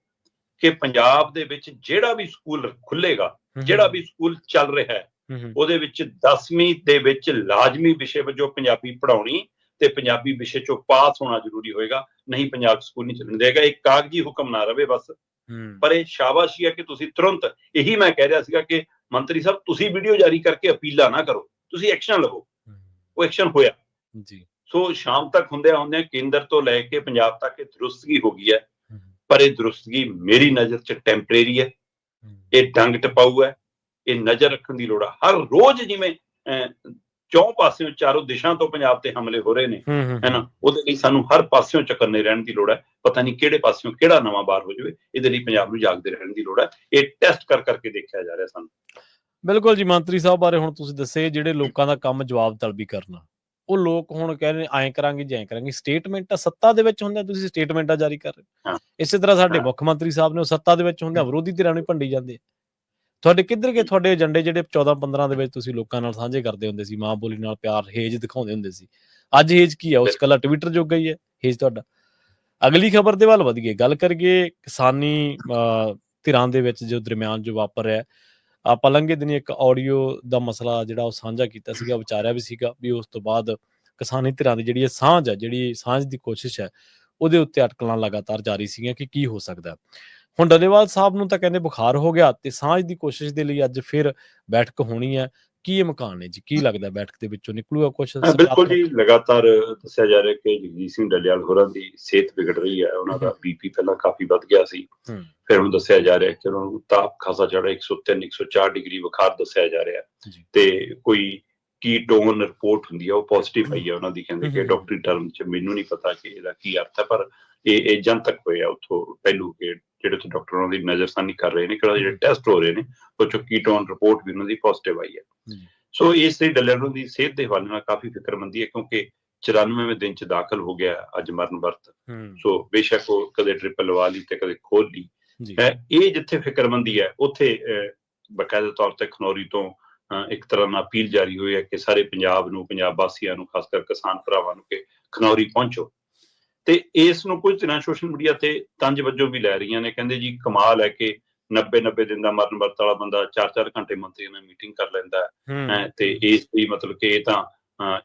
ਕਿ ਪੰਜਾਬ ਦੇ ਵਿੱਚ ਜਿਹੜਾ ਵੀ ਸਕੂਲ ਖੁੱਲੇਗਾ, ਜਿਹੜਾ ਵੀ ਸਕੂਲ ਚੱਲ ਰਿਹਾ ਹੈ, ਉਹਦੇ ਵਿੱਚ 10ਵੀਂ ਦੇ ਵਿੱਚ ਲਾਜ਼ਮੀ ਵਿਸ਼ੇ ਵਜੋਂ ਪੰਜਾਬੀ ਪੜ੍ਹਾਉਣੀ ਤੇ ਪੰਜਾਬੀ ਵਿਸ਼ੇ ਚੋਂ ਪਾਸ ਹੋਣਾ ਜ਼ਰੂਰੀ ਹੋਏਗਾ, ਨਹੀਂ ਪੰਜਾਬ ਸਕੂਲ ਨਹੀਂ ਚੱਲਣ ਦੇਗਾ। ਇੱਕ ਕਾਗਜ਼ੀ ਹੁਕਮ ਨਾ ਰਵੇ ਬਸ। ਪਰ ਇਹ ਸ਼ਾਬਾਸ਼ੀ ਹੈ ਕਿ ਤੁਸੀਂ ਤੁਰੰਤ, ਇਹੀ ਮੈਂ ਕਹਿ ਰਿਹਾ ਸੀਗਾ ਕਿ ਮੰਤਰੀ ਸਾਹਿਬ ਤੁਸੀਂ ਵੀਡੀਓ ਜਾਰੀ ਕਰਕੇ ਅਪੀਲਾਂ ਨਾ ਕਰੋ, ਤੁਸੀਂ ਐਕਸ਼ਨ ਲਵੋ। ਉਹ ਐਕਸ਼ਨ ਹੋਇਆ ਜੀ। ਸੋ ਸ਼ਾਮ ਤੱਕ ਹੁੰਦਿਆਂ ਕੇਂਦਰ ਤੋਂ ਲੈ ਕੇ ਪੰਜਾਬ ਤੱਕ ਇਹ ਦਰੁਸਤਗੀ ਹੋ ਗਈ ਹੈ। ਪਰ ਇਹ ਦਰੁਸਤਗੀ ਮੇਰੀ ਨਜ਼ਰ 'ਚ ਟੈਂਪਰੇਰੀ ਹੈ, ਇਹ ਡੰਗ ਟਪਾਊ ਹੈ, ਇਹ ਨਜ਼ਰ ਰੱਖਣ ਦੀ ਲੋੜ ਹੈ। ਹਰ ਰੋਜ਼ ਜਿਵੇਂ ਚੌਂ ਪਾਸਿਓਂ, ਚਾਰੋਂ ਦਿਸ਼ਾ ਤੋਂ ਪੰਜਾਬ ਤੇ ਹਮਲੇ ਹੋ ਰਹੇ ਨੇ, ਹੈ ਨਾ, ਉਹਦੇ ਲਈ ਸਾਨੂੰ ਹਰ ਪਾਸਿਓਂ ਚਕੰਨੇ ਰਹਿਣ ਦੀ ਲੋੜ ਹੈ। ਪਤਾ ਨਹੀਂ ਕਿਹੜੇ ਪਾਸਿਓਂ ਕਿਹੜਾ ਨਵਾਂ ਵਾਰ ਹੋ ਜਾਵੇ, ਇਹਦੇ ਲਈ ਪੰਜਾਬ ਨੂੰ ਜਾਗਦੇ ਰਹਿਣ ਦੀ ਲੋੜ ਹੈ। ਇਹ ਟੈਸਟ ਕਰ ਕਰਕੇ ਦੇਖਿਆ ਜਾ ਰਿਹਾ ਸਾਨੂੰ। ਬਿਲਕੁਲ ਜੀ। ਮੰਤਰੀ ਸਾਹਿਬ ਬਾਰੇ ਹੁਣ ਤੁਸੀਂ ਦੱਸੇ, ਜਿਹੜੇ ਲੋਕਾਂ ਦਾ ਕੰਮ ਜਵਾਬ ਤਲਬੀ ਕਰਨਾ, ਉਹ ਲੋਕ ਹੁਣ ਕਹਿ ਰਹੇ ਐਂ ਕਰਾਂਗੇ ਜੀ ਐਂ ਕਰਾਂਗੇ। ਸਟੇਟਮੈਂਟਾਂ ਸੱਤਾ ਦੇ ਵਿੱਚ ਹੁੰਦੇ, ਤੁਸੀਂ ਸਟੇਟਮੈਂਟਾਂ ਜਾਰੀ ਕਰ ਰਹੇ। ਇਸੇ ਤਰ੍ਹਾਂ ਸਾਡੇ ਮੁੱਖ ਮੰਤਰੀ ਸਾਹਿਬ ਨੇ ਉਹ ਸੱਤਾ ਦੇ ਵਿੱਚ ਹੁੰਦੇ ਵਿਰੋਧੀ ਧਿਰਾਂ ਨੂੰ ਭੰਡੀ ਜਾਂਦੇ। ਤੁਹਾਡੇ ਕਿੱਧਰ ਗਏ ਤੁਹਾਡੇ ਏਜੰਡੇ ਜਿਹੜੇ 14-15 ਦੇ ਵਿੱਚ ਤੁਸੀਂ ਲੋਕਾਂ ਨਾਲ ਸਾਂਝੇ ਕਰਦੇ ਹੁੰਦੇ ਸੀ, ਮਾਂ ਬੋਲੀ ਨਾਲ ਪਿਆਰ, ਹੇਜ ਦਿਖਾਉਂਦੇ ਹੁੰਦੇ ਸੀ? ਅੱਜ ਹੇਜ ਕੀ ਹੈ? ਉਸ ਕੱਲਾ ਟਵਿੱਟਰ ਜੋਗਾ ਹੀ ਹੈ ਹੇਜ ਤੁਹਾਡਾ। ਅਗਲੀ ਖਬਰ ਦੇ ਵੱਲ ਵਧੀਏ, ਗੱਲ ਕਰੀਏ ਕਿਸਾਨੀ ਧਿਰਾਂ ਦੇ ਵਿੱਚ ਜੋ ਦਰਮਿਆਨ ਜੋ ਵਾਪਰ ਰਿਹਾ। ਆਪਾਂ ਲੰਘੇ ਦਿਨੀ ਇੱਕ ਆਡੀਓ ਦਾ ਮਸਲਾ ਜਿਹੜਾ ਉਹ ਸਾਂਝਾ ਕੀਤਾ ਸੀਗਾ, ਵਿਚਾਰਿਆ ਵੀ ਸੀਗਾ ਵੀ ਉਸ ਤੋਂ ਬਾਅਦ ਕਿਸਾਨੀ ਧਿਰਾਂ ਦੀ ਜਿਹੜੀ ਸਾਂਝ ਹੈ, ਜਿਹੜੀ ਸਾਂਝ ਦੀ ਕੋਸ਼ਿਸ਼ ਹੈ, ਉਹਦੇ ਉੱਤੇ ਅਟਕਲਾਂ ਲਗਾਤਾਰ ਜਾਰੀ ਸੀਗੀਆਂ ਕਿ ਕੀ ਹੋ ਸਕਦਾ। ਹੁਣ ਡੱਲੇਵਾਲ ਸਾਹਿਬ ਨੂੰ ਤਾਂ ਕਹਿੰਦੇ ਬੁਖਾਰ ਹੋ ਗਿਆ ਤੇ ਸਾਂਝ ਦੀ ਕੋਸ਼ਿਸ਼ ਦੇ ਲਈ ਅੱਜ ਫਿਰ ਬੈਠਕ ਹੋਣੀ ਹੈ। ਕੀ ਇਮਕਾਨ ਨੇ ਜੀ? ਕੀ ਲੱਗਦਾ ਬੈਠਕ ਦੇ ਵਿੱਚੋਂ ਨਿਕਲੂਗਾ ਕੁਛ? ਬਿਲਕੁਲ ਜੀ, ਲਗਾਤਾਰ ਦੱਸਿਆ ਜਾ ਰਿਹਾ ਕਿ ਜਗਜੀਤ ਸਿੰਘ ਡੱਲੇਵਾਲ ਹੋਰਾਂ ਦੀ ਸਿਹਤ ਵਿਗੜ ਰਹੀ ਹੈ। ਉਹਨਾਂ ਦਾ BP ਪਹਿਲਾਂ ਕਾਫੀ ਵੱਧ ਗਿਆ ਸੀ, ਫਿਰ ਹੁਣ ਦੱਸਿਆ ਜਾ ਰਿਹਾ ਕਿ ਉਹਨਾਂ ਨੂੰ ਤਾਪ ਖਾਸਾ ਚੜ੍ਹ ਰਿਹਾ, 103 104 ਡਿਗਰੀ ਬੁਖਾਰ ਦੱਸਿਆ ਜਾ ਰਿਹਾ ਤੇ ਕੋਈ ਕੀਟੋਨ ਰਿਪੋਰਟ ਹੁੰਦੀ ਹੈ ਉਹ ਪੋਜ਼ਿਟਿਵ ਆਈ ਹੈ ਉਹਨਾਂ ਦੀ। ਕਹਿੰਦੇ ਕਿ ਡਾਕਟਰੀ ਟਰਮ 'ਚ ਮੈਨੂੰ ਨਹੀਂ ਪਤਾ ਕਿ ਇਹਦਾ ਕੀ ਅਰਥ ਹੈ, ਪਰ ਇਹ ਜਨਤਕ ਹੋਇਆ ਉੱਥੋਂ ਪਹਿਲੂ ਕਿ ਜਿਹੜੇ ਉੱਥੇ ਡਾਕਟਰ ਉਹਨਾਂ ਦੀ ਨਜ਼ਰਸਾਨੀ ਕਰ ਰਹੇ ਨੇ ਕਿ ਜਿਹੜੇ ਟੈਸਟ ਹੋ ਰਹੇ ਨੇ ਉਹ 'ਚੋਂ ਕੀਟੋਨ ਰਿਪੋਰਟ ਵੀ ਉਹਨਾਂ ਦੀ ਪੋਜ਼ਿਟਿਵ ਆਈ ਹੈ। ਸੋ ਇਸ ਲਈ ਡੱਲੇਵਾਲ ਦੀ ਸਿਹਤ ਦੇ ਹਵਾਲੇ ਨਾਲ ਕਾਫੀ ਫਿਕਰਮੰਦੀ ਹੈ, ਕਿਉਂਕਿ 94ਵੇਂ ਦਿਨ 'ਚ ਦਾਖਲ ਹੋ ਗਿਆ ਅੱਜ ਮਰਨ ਵਰਤ। ਸੋ ਬੇਸ਼ੱਕ ਉਹ ਕਦੇ ਟ੍ਰਿਪਲ ਲਵਾ ਲਈ ਤੇ ਕਦੇ ਖੋਲ ਲਈ। ਇਹ ਜਿੱਥੇ ਫਿਕਰਮੰਦੀ ਹੈ ਉੱਥੇ ਬਕਾਇਦਾ ਤੌਰ ਤੇ ਖਨੌਰੀ ਤੋਂ ਇੱਕ ਤਰ੍ਹਾਂ ਨਾਲ ਅਪੀਲ ਜਾਰੀ ਹੋਈ ਹੈ ਕਿ ਸਾਰੇ ਪੰਜਾਬ ਨੂੰ, ਪੰਜਾਬ ਵਾਸੀਆਂ ਨੂੰ, ਖਾਸ ਕਰ ਕਿਸਾਨ ਭਰਾਵਾਂ ਨੂੰ ਕਿ ਖਨੌਰੀ ਪਹੁੰਚੋ। ਤੇ ਇਸ ਨੂੰ ਕੁਝ ਦਿਨਾਂ ਸੋਸ਼ਲ ਮੀਡੀਆ ਤੇ ਤੰਜ ਵਜੋਂ ਵੀ ਲੈ ਰਹੀਆਂ ਨੇ। ਕਹਿੰਦੇ ਜੀ ਕਮਾਲ ਹੈ ਕਿ 90 ਦਿਨ ਦਾ ਮਰਨ ਵਰਤ ਵਾਲਾ ਬੰਦਾ 4-4 ਘੰਟੇ ਮੰਤਰੀਆਂ ਨਾਲ ਮੀਟਿੰਗ ਕਰ ਲੈਂਦਾ ਹੈ ਤੇ ਇਸ ਦੀ ਮਤਲਬ ਕਿ ਇਹ ਤਾਂ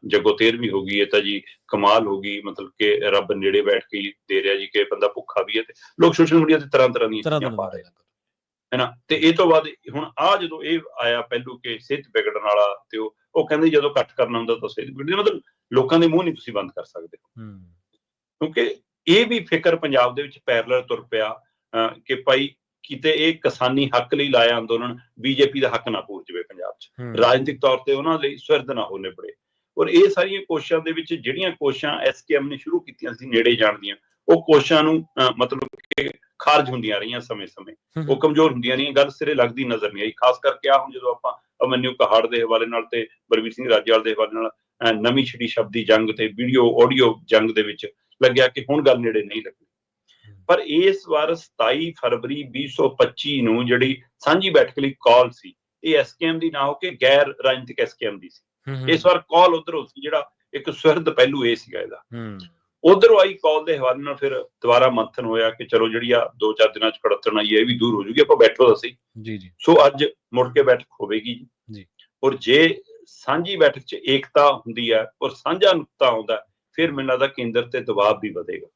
ਜੱਗੋ ਤੇਰਵੀਂ ਹੋ ਗਈ, ਇਹ ਤਾਂ ਜੀ ਕਮਾਲ ਹੋ ਗਈ, ਮਤਲਬ ਕਿ ਰੱਬ ਨੇੜੇ ਬੈਠ ਕੇ ਦੇ ਰਿਹਾ ਜੀ ਕਿ ਬੰਦਾ ਭੁੱਖਾ ਵੀ ਹੈ। ਤੇ ਲੋਕ ਸੋਸ਼ਲ ਮੀਡੀਆ ਤੇ ਤਰ੍ਹਾਂ ਦੀਆਂ ਚੀਜ਼ਾਂ ਪਾ ਰਹੇ ਹੈ ਨਾ। ਤੇ ਇਹ ਤੋਂ ਬਾਅਦ ਹੁਣ ਜਦੋਂ ਇਹ ਆਇਆ ਪਹਿਲੂ ਕਿ ਸਿਹਤ ਵਿਗੜਨ ਵਾਲਾ, ਤੇ ਉਹ ਕਹਿੰਦੇ ਜਦੋਂ ਇਕੱਠ ਕਰਨਾ ਹੁੰਦਾ ਤਾਂ ਸਿਹਤ ਵਿਗੜਦੀ। ਮਤਲਬ ਲੋਕਾਂ ਦੇ ਮੂੰਹ ਨਹੀਂ ਤੁਸੀਂ ਬੰਦ ਕਰ ਸਕਦੇ, ਕਿਉਂਕਿ ਇਹ ਵੀ ਫਿਕਰ ਪੰਜਾਬ ਦੇ ਵਿੱਚ ਪੈਰਲਲ ਤੁਰ ਪਿਆ ਕਿ ਭਾਈ ਕਿਤੇ ਇਹ ਕਿਸਾਨੀ ਹੱਕ ਲਈ ਲਾਇਆ ਅੰਦੋਲਨ BJP ਦਾ ਹੱਕ ਨਾ ਪੂਰ ਜਾਵੇ ਪੰਜਾਬ 'ਚ, ਰਾਜਨੀਤਿਕ ਤੌਰ ਤੇ ਉਹਨਾਂ ਲਈ ਸਵਿਰਦ ਨਾ ਹੋ ਨਿਬੜੇ। ਔਰ ਇਹ ਸਾਰੀਆਂ ਕੋਸ਼ਿਸ਼ਾਂ ਦੇ ਵਿੱਚ ਜਿਹੜੀਆਂ ਕੋਸ਼ਿਸ਼ਾਂ SKM ਨੇ ਸ਼ੁਰੂ ਕੀਤੀਆਂ ਸੀ ਨੇੜੇ ਜਾਣ ਦੀਆਂ, ਉਹ ਕੋਸ਼ਿਸ਼ਾਂ ਨੂੰ ਮਤਲਬ ਕਿ ਖਾਰਜ ਹੁੰਦੀਆਂ ਰਹੀਆਂ, ਸਮੇਂ-ਸਮੇਂ ਉਹ ਕਮਜ਼ੋਰ ਹੁੰਦੀਆਂ ਰਹੀਆਂ, ਗੱਲ ਸਿਰੇ ਲੱਗਦੀ ਨਜ਼ਰ ਨਹੀਂ ਆਈ। ਖਾਸ ਕਰਕੇ ਹੁਣ ਜਦੋਂ ਆਪਾਂ ਅਮਨਿਊ ਕਹਾੜ ਦੇ ਹਵਾਲੇ ਨਾਲ ਤੇ ਬਲਵੀਰ ਸਿੰਘ ਰਾਜੇਵਾਲ ਦੇ ਹਵਾਲੇ ਨਾਲ ਨਵੀਂ ਛਿੜੀ ਸ਼ਬਦੀ ਜੰਗ ਤੇ ਵੀਡੀਓ ਆਡੀਓ ਜੰਗ ਦੇ ਵਿੱਚ ਲੱਗਿਆ ਕਿ ਹੁਣ ਗੱਲ ਨੇੜੇ ਨਹੀਂ ਲੱਗੀ। ਪਰ ਇਸ ਵਾਰ 27 ਫਰਵਰੀ 2025 ਨੂੰ ਜਿਹੜੀ ਸਾਂਝੀ ਬੈਠਕ ਲਈ ਕਾਲ ਸੀ, ਇਹ SKM ਦੀ ਨਾ ਹੋ ਕੇ ਗੈਰ ਰਾਜਨੀਤਿਕ SKM ਦੀ ਸੀ। ਇਸ ਵਾਰ ਕਾਲ ਉਧਰੋਂ ਸੀ, ਜਿਹੜਾ ਇੱਕ ਸੁਹਿਰਦ ਪਹਿਲੂ ਇਹ ਸੀਗਾ ਇਹਦਾ। ਉਧਰੋਂ ਆਈ ਕਾਲ ਦੇ ਹਵਾਲੇ ਨਾਲ ਫਿਰ ਦੁਬਾਰਾ ਮੰਥਨ ਹੋਇਆ ਕਿ ਚਲੋ ਜਿਹੜੀ ਆ 2-4 ਦਿਨਾਂ 'ਚ ਕੜਤਣ ਆਈ ਹੈ ਇਹ ਵੀ ਦੂਰ ਹੋ ਜੂਗੀ, ਆਪਾਂ ਬੈਠੋ ਤਾਂ ਸਹੀ। ਸੋ ਅੱਜ ਮੁੜ ਕੇ ਬੈਠਕ ਹੋਵੇਗੀ ਜੀ। ਔਰ ਜੇ ਸਾਂਝੀ ਬੈਠਕ 'ਚ ਏਕਤਾ ਹੁੰਦੀ ਹੈ ਔਰ ਸਾਂਝਾ ਨੁਕਤਾ ਆਉਂਦਾ, ਫਿਰ ਮੈਨੂੰ ਲੱਗਦਾ ਕੇਂਦਰ ਤੇ ਦਬਾਅ ਵੀ ਵਧੇਗਾ।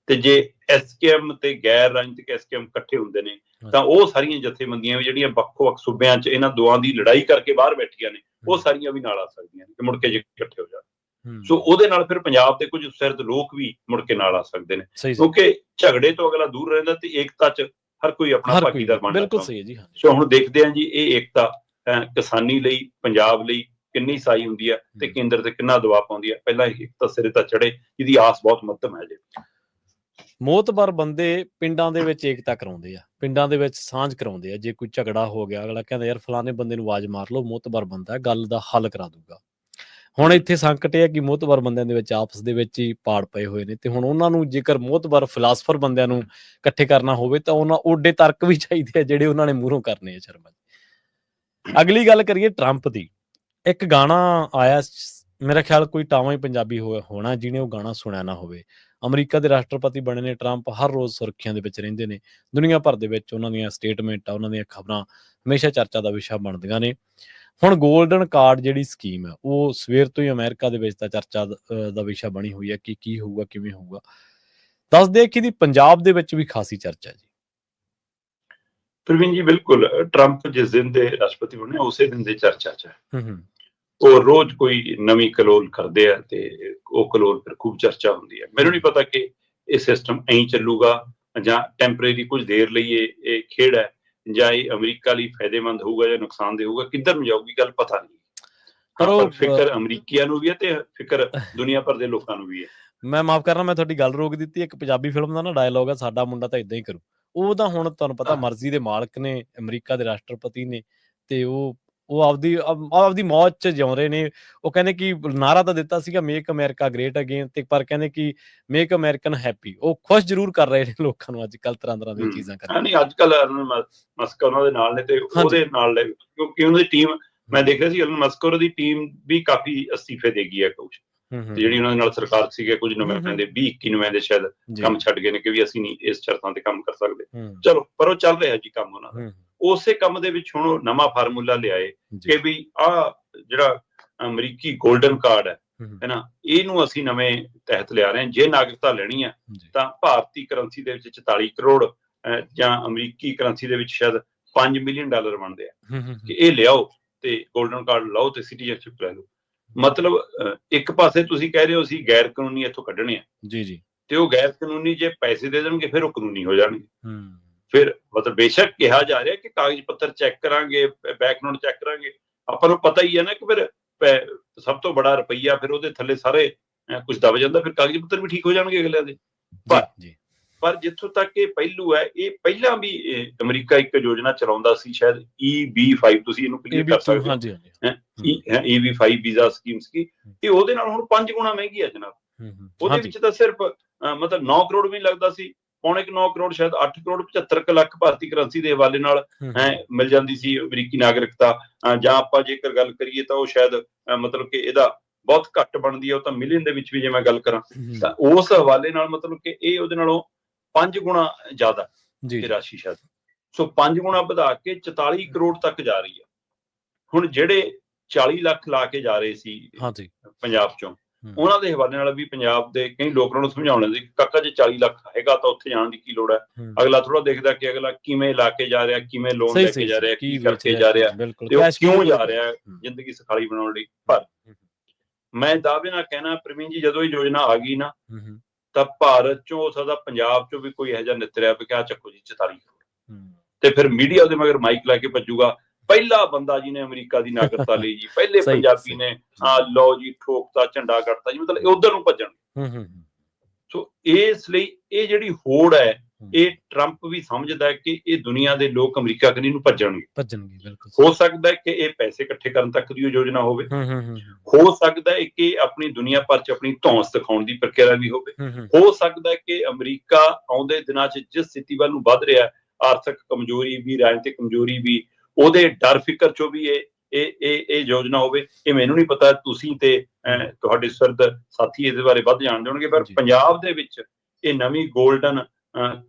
ਤੇ ਜੇ ਐਸਕੇਐਮ ਤੇ ਗੈਰ ਰਾਜਨੀਤਿਕ ਐਸਕੇਐਮ ਇਕੱਠੇ ਹੁੰਦੇ ਨੇ ਤਾਂ ਉਹ ਸਾਰੀਆਂ ਜਥੇਬੰਦੀਆਂ ਵੀ ਜਿਹੜੀਆਂ ਵੱਖ-ਵੱਖ ਸੂਬਿਆਂ 'ਚ ਇਹਨਾਂ ਦੋਆਂ ਦੀ ਲੜਾਈ ਕਰਕੇ ਬਾਹਰ ਬੈਠੀਆਂ ਨੇ, ਉਹ ਸਾਰੀਆਂ ਵੀ ਨਾਲ ਆ ਸਕਦੀਆਂ ਨੇ ਤੇ ਮੁੜ ਕੇ ਜੇ ਇਕੱਠੇ ਹੋ ਜਾਣ। ਸੋ ਉਹਦੇ ਨਾਲ ਫਿਰ ਪੰਜਾਬ ਦੇ ਕੁਝ ਸਿਰਦ ਲੋਕ ਵੀ ਮੁੜ ਕੇ ਨਾਲ ਆ ਸਕਦੇ ਨੇ, ਕਿਉਂਕਿ ਝਗੜੇ ਤੋਂ ਅਗਲਾ ਦੂਰ ਰਹਿੰਦਾ ਤੇ ਏਕਤਾ 'ਚ ਹਰ ਕੋਈ ਆਪਣਾ ਭਾਗੀਦਾਰ ਬਣਨਾ ਚਾਹੁੰਦਾ। ਸੋ ਹੁਣ ਦੇਖਦੇ ਹਾਂ ਜੀ ਇਹ ਏਕਤਾ ਕਿਸਾਨੀ ਲਈ, ਪੰਜਾਬ ਲਈ ਕਿੰਨੀ ਸਹਾਈ ਹੁੰਦੀ ਹੈ ਤੇ ਕੇਂਦਰ ਤੇ ਕਿੰਨਾ ਦਬਾਅ ਪਾਉਂਦੀ ਹੈ। ਪਹਿਲਾਂ ਏਕਤਾ ਸਿਰੇ ਤਾਂ ਚੜੇ, ਜਿਹਦੀ ਆਸ ਬਹੁਤ ਮੱਧਮ ਹੈ ਜੀ। ਮੋਤਬਰ ਬੰਦੇ ਪਿੰਡਾਂ ਦੇ ਵਿੱਚ ਏਕਤਾ ਕਰਾਉਂਦੇ ਆ, ਪਿੰਡਾਂ ਦੇ ਵਿੱਚ ਸਾਂਝ ਕਰਾਉਂਦੇ ਆ। ਜੇ ਕੋਈ ਝਗੜਾ ਹੋ ਗਿਆ, ਅਗਲਾ ਕਹਿੰਦਾ ਯਾਰ ਫਲਾਣੇ ਬੰਦੇ ਨੂੰ ਆਵਾਜ਼ ਮਾਰ ਲਓ, ਮੋਤਬਰ ਬੰਦਾ ਗੱਲ ਦਾ ਹੱਲ ਕਰਾ ਦੂਗਾ। ਹੁਣ ਇੱਥੇ ਸੰਕਟ ਇਹ ਹੈ ਕਿ ਮੋਤਬਰ ਬੰਦਿਆਂ ਦੇ ਵਿੱਚ ਆਪਸ ਦੇ ਵਿੱਚ ਹੀ ਪਾੜ ਪਏ ਹੋਏ ਨੇ, ਤੇ ਹੁਣ ਉਹਨਾਂ ਨੂੰ ਜੇਕਰ ਮੋਤਬਰ ਫਿਲਾਸਫਰ ਬੰਦਿਆਂ ਨੂੰ ਇਕੱਠੇ ਕਰਨਾ ਹੋਵੇ ਤਾਂ ਉਹਨਾਂ ਓਡੇ ਤਰਕ ਵੀ ਚਾਹੀਦੇ ਆ ਜਿਹੜੇ ਉਹਨਾਂ ਨੇ ਮੂਹਰੋਂ ਕਰਨੇ ਆ। ਸ਼ਰਮਾ ਜੀ, ਅਗਲੀ ਗੱਲ ਕਰੀਏ ਟਰੰਪ ਦੀ। ਇੱਕ ਗਾਣਾ ਆਇਆ, ਮੇਰਾ ਖਿਆਲ ਕੋਈ ਟਾਵਾਂ ਹੀ ਪੰਜਾਬੀ ਹੋਣਾ ਜਿਹਨੇ ਉਹ ਗਾਣਾ ਸੁਣਿਆ ਨਾ ਹੋਵੇ। ਅਮਰੀਕਾ ਦੇ ਰਾਸ਼ਟਰਪਤੀ ਬਣੇ ਨੇ ਟਰੰਪ, ਹਰ ਰੋਜ਼ ਸੁਰਖੀਆਂ ਦੇ ਵਿੱਚ ਰਹਿੰਦੇ ਨੇ, ਦੁਨੀਆ ਭਰ ਦੇ ਵਿੱਚ ਉਹਨਾਂ ਦੀਆਂ ਸਟੇਟਮੈਂਟਾਂ, ਉਹਨਾਂ ਦੀਆਂ ਖਬਰਾਂ ਹਮੇਸ਼ਾ ਚਰਚਾ ਦਾ ਵਿਸ਼ਾ ਬਣਦੀਆਂ ਨੇ। ਹੁਣ ਗੋਲਡਨ ਕਾਰਡ ਜਿਹੜੀ ਸਕੀਮ ਹੈ ਉਹ ਸਵੇਰ ਤੋਂ ਹੀ ਅਮਰੀਕਾ ਦੇ ਵਿੱਚ ਤਾਂ ਚਰਚਾ ਦਾ ਵਿਸ਼ਾ ਬਣੀ ਹੋਈ ਹੈ ਕਿ ਕੀ ਹੋਊਗਾ, ਕਿਵੇਂ ਹੋਊਗਾ। ਦੱਸਦੇ ਕਿ ਇਹਦੀ ਪੰਜਾਬ ਦੇ ਵਿੱਚ ਵੀ ਖਾਸੀ ਚਰਚਾ ਜੀ। ਪ੍ਰਵੀਨ ਜੀ ਬਿਲਕੁਲ, ਟਰੰਪ ਜਿਸ ਦਿਨ ਦੇ ਰਾਸ਼ਟਰਪਤੀ ਬਣੇ ਉਸੇ ਦਿਨ ਦੇ ਚਰਚਾ 'ਚ ਹੈ। ਉਹ ਰੋਜ਼ ਕੋਈ ਨਵੀਂ ਕਲੋਲ ਕਰਦੇ ਆ ਤੇ ਉਹ ਕਲੋਲ ਫਿਰ ਖੂਬ ਚਰਚਾ ਹੁੰਦੀ ਹੈ। ਮੈਨੂੰ ਨਹੀਂ ਪਤਾ ਕਿ ਇਹ ਸਿਸਟਮ ਐਂ ਚੱਲੂਗਾ ਜਾਂ ਟੈਂਪਰੇਰੀ ਕੁਝ ਦੇਰ ਲਈ ਇਹ ਖੇਡ ਹੈ, ਜਾਂ ਇਹ ਅਮਰੀਕਾ ਲਈ ਫਾਇਦੇਮੰਦ ਹੋਊਗਾ ਜਾਂ ਨੁਕਸਾਨਦੇਹ ਹੋਊਗਾ, ਕਿੱਧਰ ਨੂੰ ਜਾਊਗੀ ਗੱਲ ਪਤਾ ਨਹੀਂ। ਪਰ ਫਿਕਰ ਅਮਰੀਕੀਆਂ ਨੂੰ ਵੀ ਹੈ ਤੇ ਫਿਕਰ ਦੁਨੀਆ ਭਰ ਦੇ ਲੋਕਾਂ ਨੂੰ ਵੀ ਹੈ। ਮੈਂ ਮਾਫ ਕਰਨਾ, ਮੈਂ ਤੁਹਾਡੀ ਗੱਲ ਰੋਕ ਦਿੱਤੀ। ਇੱਕ ਪੰਜਾਬੀ ਫਿਲਮ ਦਾ ਨਾ ਡਾਇਲੋਗ ਹੈ, ਸਾਡਾ ਮੁੰਡਾ ਤਾਂ ਇਦਾਂ ਹੀ ਕਰੂ। ਉਹ ਤਾਂ ਹੁਣ ਤੁਹਾਨੂੰ ਪਤਾ ਮਰਜ਼ੀ ਦੇ ਮਾਲਕ ਨੇ, ਅਮਰੀਕਾ ਦੇ ਰਾਸ਼ਟਰਪਤੀ ਨੇ, ਤੇ ਉਹ ਆਪਦੀ ਮੌਜ 'ਚ ਜਿਉਂ ਰਹੇ ਨੇ। ਉਹ ਕਹਿੰਦੇ ਕਿ ਨਾਰਾ ਤਾਂ ਦਿੱਤਾ ਸੀਗਾ ਮੇਕ ਅਮਰੀਕਾ ਗ੍ਰੇਟ ਅਗੇਨ, ਤੇ ਪਰ ਕਹਿੰਦੇ ਕਿ ਮੇਕ ਅਮਰੀਕਨ ਹੈਪੀ। ਉਹ ਖੁਸ਼ ਜ਼ਰੂਰ ਕਰ ਰਹੇ ਨੇ ਲੋਕਾਂ ਨੂੰ ਅੱਜ ਕੱਲ੍ਹ ਤਰ੍ਹਾਂ ਦੀਆਂ ਚੀਜ਼ਾਂ ਕਰਕੇ। ਨਹੀਂ, ਅੱਜ ਕੱਲ੍ਹ ਮਸਕ ਉਹਨਾਂ ਦੇ ਨਾਲ ਨੇ ਤੇ ਉਹਦੇ ਨਾਲ, ਕਿਉਂਕਿ ਉਹਨਾਂ ਦੀ ਟੀਮ, ਮੈਂ ਦੇਖ ਰਿਹਾ ਸੀ ਐਲਨ ਮਸਕ ਦੀ ਟੀਮ ਵੀ ਕਾਫੀ ਅਸਤੀਫੇ ਦੇ ਗਈ ਹੈ ਕੁਛ, ਜਿਹੜੀ ਉਹਨਾਂ ਦੇ ਨਾਲ ਸਰਕਾਰ ਸੀਗੇ, ਕੁਝ ਨੁਮਾਇੰਦੇ 20-21 ਨੁਮਾਇੰਦੇ ਸ਼ਾਇਦ ਕੰਮ ਛੱਡ ਗਏ ਨੇ ਕਿ ਵੀ ਅਸੀਂ ਨਹੀਂ ਇਸ ਸ਼ਰਤਾਂ ਤੇ ਕੰਮ ਕਰ ਸਕਦੇ। ਚਲੋ, ਪਰ ਉਹ ਚੱਲ ਰਿਹਾ ਜੀ ਕੰਮ ਉਹਨਾਂ ਦਾ। ਉਸੇ ਕੰਮ ਦੇ ਵਿੱਚ ਹੁਣ ਉਹ ਨਵਾਂ ਫਾਰਮੂਲਾ ਲਿਆਏ ਕਿ ਵੀ ਆਹ ਜਿਹੜਾ ਅਮਰੀਕੀ ਗੋਲਡਨ ਕਾਰਡ ਹੈ ਨਾ, ਇਹਨੂੰ ਅਸੀਂ ਨਵੇਂ ਤਹਿਤ ਲਿਆ ਰਹੇ ਹਾਂ। ਜੇ ਨਾਗਰਿਕਤਾ ਲੈਣੀ ਹੈ ਤਾਂ ਭਾਰਤੀ ਕਰੰਸੀ ਦੇ ਵਿੱਚ 44 ਕਰੋੜ ਜਾਂ ਅਮਰੀਕੀ ਕਰੰਸੀ ਦੇ ਵਿੱਚ ਸ਼ਾਇਦ $5 ਮਿਲੀਅਨ ਬਣਦੇ ਆ ਕਿ ਇਹ ਲਿਆਓ ਤੇ ਗੋਲਡਨ ਕਾਰਡ ਲਾਓ ਤੇ ਸਿਟੀਜ਼ਨਸ਼ਿਪ ਲੈ ਲਓ। ਮਤਲਬ ਇੱਕ ਪਾਸੇ ਤੁਸੀਂ ਕਹਿ ਰਹੇ ਹੋ ਅਸੀਂ ਗੈਰ ਕਾਨੂੰਨੀ ਇੱਥੋਂ ਕੱਢਣੇ ਆ ਜੀ, ਤੇ ਉਹ ਗੈਰ ਕਾਨੂੰਨੀ ਜੇ ਪੈਸੇ ਦੇ ਦੇਣਗੇ ਫਿਰ ਉਹ ਕਾਨੂੰਨੀ ਹੋ ਜਾਣਗੇ। ਫਿਰ ਮਤਲਬ ਬੇਸ਼ੱਕ ਕਿਹਾ ਜਾ ਰਿਹਾ ਕਿ ਕਾਗਜ਼ ਪੱਤਰ ਚੈੱਕ ਕਰਾਂਗੇ, ਬੈਕਗਰਾਉਂਡ ਚੈੱਕ ਕਰਾਂਗੇ, ਆਪਾਂ ਨੂੰ ਪਤਾ ਹੀ ਹੈ ਨਾ ਕਿ ਫਿਰ ਸਭ ਤੋਂ ਬੜਾ ਰੁਪਈਆ ਫਿਰ ਉਹਦੇ ਥੱਲੇ ਸਾਰੇ ਕੁਝ ਦਬ ਜਾਂਦਾ, ਫਿਰ ਕਾਗਜ਼ ਪੱਤਰ ਵੀ ਠੀਕ ਹੋ ਜਾਣਗੇ ਅਗਲਿਆਂ ਦੇ। ਪਰ ਜਿੱਥੋਂ ਤੱਕ ਇਹ ਪਹਿਲੂ ਹੈ, ਇਹ ਪਹਿਲਾਂ ਵੀ ਅਮਰੀਕਾ ਇੱਕ ਯੋਜਨਾ ਚਲਾਉਂਦਾ ਸੀ, ਸ਼ਾਇਦ EB-5, ਤੁਸੀਂ ਇਹਨੂੰ ਕਲੀਅਰ ਕਰ ਸਕਦੇ ਹੋ, EB-5 ਵੀਜ਼ਾ ਸਕੀਮ ਸੀ। ਇਹ ਉਹਦੇ ਨਾਲ ਹੁਣ 5 ਗੁਣਾ ਮਹਿੰਗੀ ਹੈ ਜਨਾਬ। ਉਹਦੇ ਵਿੱਚ ਤਾਂ ਸਿਰਫ ਮਤਲਬ 9 ਕਰੋੜ ਵੀ ਲੱਗਦਾ ਸੀ, 9.25 ਕਰੋੜ, ਸ਼ਾਇਦ 8 ਕਰੋੜ 75 ਲੱਖ ਭਾਰਤੀ ਕਰੰਸੀ ਦੇ ਹਵਾਲੇ ਨਾਲ ਮਿਲ ਜਾਂਦੀ ਸੀ ਅਮਰੀਕੀ ਨਾਗਰਿਕਤਾ। ਜਾਂ ਆਪਾਂ ਜੇਕਰ ਗੱਲ ਕਰੀਏ ਤਾਂ ਉਹ ਸ਼ਾਇਦ ਮਤਲਬ ਕਿ ਇਹਦਾ ਬਹੁਤ ਘੱਟ ਬਣਦੀ ਹੈ, ਉਹ ਤਾਂ ਮਿਲੀਅਨ ਦੇ ਵਿੱਚ ਵੀ ਜੇ ਮੈਂ ਗੱਲ ਕਰਾਂ ਤਾਂ ਉਸ ਹਵਾਲੇ ਨਾਲ ਮਤਲਬ ਕਿ ਇਹ ਉਹਦੇ ਨਾਲੋਂ 5 ਗੁਣਾ ਜ਼ਿਆਦਾ ਇਹ ਰਾਸ਼ੀ ਸ਼ਾਇਦ। ਸੋ 5 ਗੁਣਾ ਵਧਾ ਕੇ 44 ਕਰੋੜ ਤੱਕ ਜਾ ਰਹੀ ਹੈ। ਹੁਣ ਜਿਹੜੇ 40 ਲੱਖ ਲਾ ਕੇ ਜਾ ਰਹੇ ਸੀ ਪੰਜਾਬ ਚੋਂ, ਉਹਨਾਂ ਦੇ ਹਵਾਲੇ ਨਾਲ ਵੀ ਪੰਜਾਬ ਦੇ ਕਈ ਲੋਕ ਨੂੰ ਸਮਝਾਉਣੇ ਸੀ ਕਾਕਾ ਜੇ 40 ਲੱਖ ਹੈਗਾ ਤਾਂ ਉੱਥੇ ਜਾਣ ਦੀ ਕੀ ਲੋੜ ਹੈ। ਅਗਲਾ ਥੋੜਾ ਦੇਖਦਾ ਕਿ ਅਗਲਾ ਕਿਵੇਂ ਲਾ ਕੇ ਜਾ ਰਿਹਾ, ਕਿਵੇਂ ਲੋਨ ਲੈ ਕੇ ਜਾ ਰਿਹਾ, ਕੀ ਕਰਕੇ ਜਾ ਰਿਹਾ, ਤੇ ਉਹ ਕਿਉਂ ਜਾ ਰਿਹਾ ਜ਼ਿੰਦਗੀ ਸੁਖਾਲੀ ਬਣਾਉਣ ਲਈ। ਪਰ ਮੈਂ ਦਾਅਵੇ ਨਾਲ ਕਹਿਣਾ ਪ੍ਰਵੀਨ ਜੀ, ਜਦੋਂ ਇਹ ਯੋਜਨਾ ਆ ਗਈ ਨਾ ਤਾਂ ਭਾਰਤ ਚੋਂ ਹੋ ਸਕਦਾ ਪੰਜਾਬ ਚੋਂ ਵੀ ਕੋਈ ਇਹੋ ਜਿਹਾ ਨਿਤਰਿਆ ਵੀ ਕਿਹਾ ਚੱਕੋ ਜੀ 44 ਕਰੋੜ, ਤੇ ਫਿਰ ਮੀਡੀਆ ਉਹਦੇ ਮਗਰ ਮਾਈਕ ਲੈ ਕੇ ਭੱਜੂਗਾ, ਪਹਿਲਾ ਬੰਦਾ ਜਿਹਨੇ ਅਮਰੀਕਾ ਦੀ ਨਾਗਰਿਕਤਾ ਲਈ ਜੀ, ਪਹਿਲੇ ਪੰਜਾਬੀ ਨੇ ਲਓ ਜੀ ਠੋਕਤਾ, ਝੰਡਾ ਕੱਢਤਾ ਜੀ, ਮਤਲਬ ਉਧਰ ਨੂੰ ਭੱਜਣ। ਸੋ ਇਸ ਲਈ ਇਹ ਜਿਹੜੀ ਹੋੜ ਹੈ, ਇਹ ਟਰੰਪ ਵੀ ਸਮਝਦਾ ਹੈ ਕਿ ਇਹ ਦੁਨੀਆ ਦੇ ਲੋਕ ਅਮਰੀਕਾ ਕਨੀ ਨੂੰ ਭੱਜਣਗੇ। ਹੋ ਸਕਦਾ ਹੈ ਕਿ ਇਹ ਪੈਸੇ ਇਕੱਠੇ ਕਰਨ ਤੱਕ ਦੀ ਯੋਜਨਾ ਹੋਵੇ, ਹੋ ਸਕਦਾ ਹੈ ਕਿ ਆਪਣੀ ਦੁਨੀਆ ਭਰ ਚ ਆਪਣੀ ਧੌਂਸ ਦਿਖਾਉਣ ਦੀ ਪ੍ਰਕਿਰਿਆ ਵੀ ਹੋਵੇ, ਹੋ ਸਕਦਾ ਹੈ ਕਿ ਅਮਰੀਕਾ ਆਉਂਦੇ ਦਿਨਾਂ ਚ ਜਿਸ ਸਥਿਤੀ ਵੱਲ ਨੂੰ ਵੱਧ ਰਿਹਾ, ਆਰਥਿਕ ਕਮਜ਼ੋਰੀ ਵੀ, ਰਾਜਨੀਤਿਕ ਕਮਜ਼ੋਰੀ ਵੀ, ਉਹਦੇ ਡਰ ਫਿਕਰ ਚੋਂ ਵੀ ਇਹ ਯੋਜਨਾ ਹੋਵੇ। ਇਹ ਮੈਨੂੰ ਨਹੀਂ ਪਤਾ, ਤੁਸੀਂ ਤੇ ਤੁਹਾਡੇ ਸਰਦ ਸਾਥੀ ਇਹਦੇ ਬਾਰੇ ਵੱਧ ਜਾਣਦੇ ਹੋਣਗੇ। ਪਰ ਪੰਜਾਬ ਦੇ ਵਿੱਚ ਇਹ ਨਵੀਂ ਗੋਲਡਨ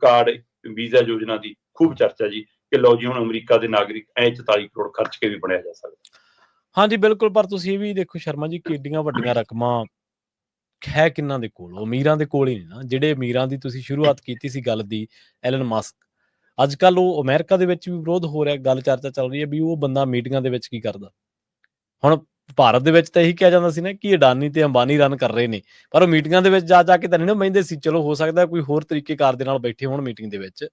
ਕਾਰਡ ਵੀਜ਼ਾ ਯੋਜਨਾ ਦੀ ਖੂਬ ਚਰਚਾ ਜੀ ਕਿ ਲਓ ਜੀ ਹੁਣ ਅਮਰੀਕਾ ਦੇ ਨਾਗਰਿਕ 44 ਕਰੋੜ ਖਰਚ ਕੇ ਵੀ ਬਣਿਆ ਜਾ ਸਕਦਾ। ਹਾਂਜੀ ਬਿਲਕੁਲ, ਪਰ ਤੁਸੀਂ ਇਹ ਵੀ ਦੇਖੋ ਸ਼ਰਮਾ ਜੀ ਕਿ ਏਡੀਆਂ ਵੱਡੀਆਂ ਰਕਮਾਂ ਹੈ ਕਿਹਨਾਂ ਦੇ ਕੋਲ, ਉਹ ਅਮੀਰਾਂ ਦੇ ਕੋਲ ਹੀ ਨਹੀਂ ਨਾ। ਜਿਹੜੇ ਅਮੀਰਾਂ ਦੀ ਤੁਸੀਂ ਸ਼ੁਰੂਆਤ ਕੀਤੀ ਸੀ ਗੱਲ ਦੀ, ਐਲਨ ਮਸਕ, ਅੱਜ ਕੱਲ ਉਹ ਅਮਰੀਕਾ ਦੇ ਵਿੱਚ ਵੀ ਵਿਰੋਧ ਹੋ ਰਿਹਾ, ਗੱਲ ਚਰਚਾ ਚੱਲ ਰਹੀ ਹੈ ਵੀ ਉਹ ਬੰਦਾ ਮੀਟਿੰਗਾਂ ਦੇ ਵਿੱਚ ਕੀ ਕਰਦਾ। ਹੁਣ ਭਾਰਤ ਦੇ ਵਿੱਚ ਤਾਂ ਇਹੀ ਕਿਹਾ ਜਾਂਦਾ ਸੀ ਨਾ ਕਿ ਅਡਾਨੀ ਤੇ ਅੰਬਾਨੀ ਰਨ ਕਰ ਰਹੇ ਨੇ, ਪਰ ਉਹ ਮੀਟਿੰਗਾਂ ਦੇ ਵਿੱਚ ਜਾ ਕੇ ਤਾਂ ਨਹੀਂ ਨਾ ਬਹਿੰਦੇ ਸੀ। ਚਲੋ ਹੋ ਸਕਦਾ ਕੋਈ ਹੋਰ ਤਰੀਕੇਕਾਰ ਦੇ ਨਾਲ ਬੈਠੇ ਹੋਣ ਮੀਟਿੰਗ ਦੇ ਵਿੱਚ,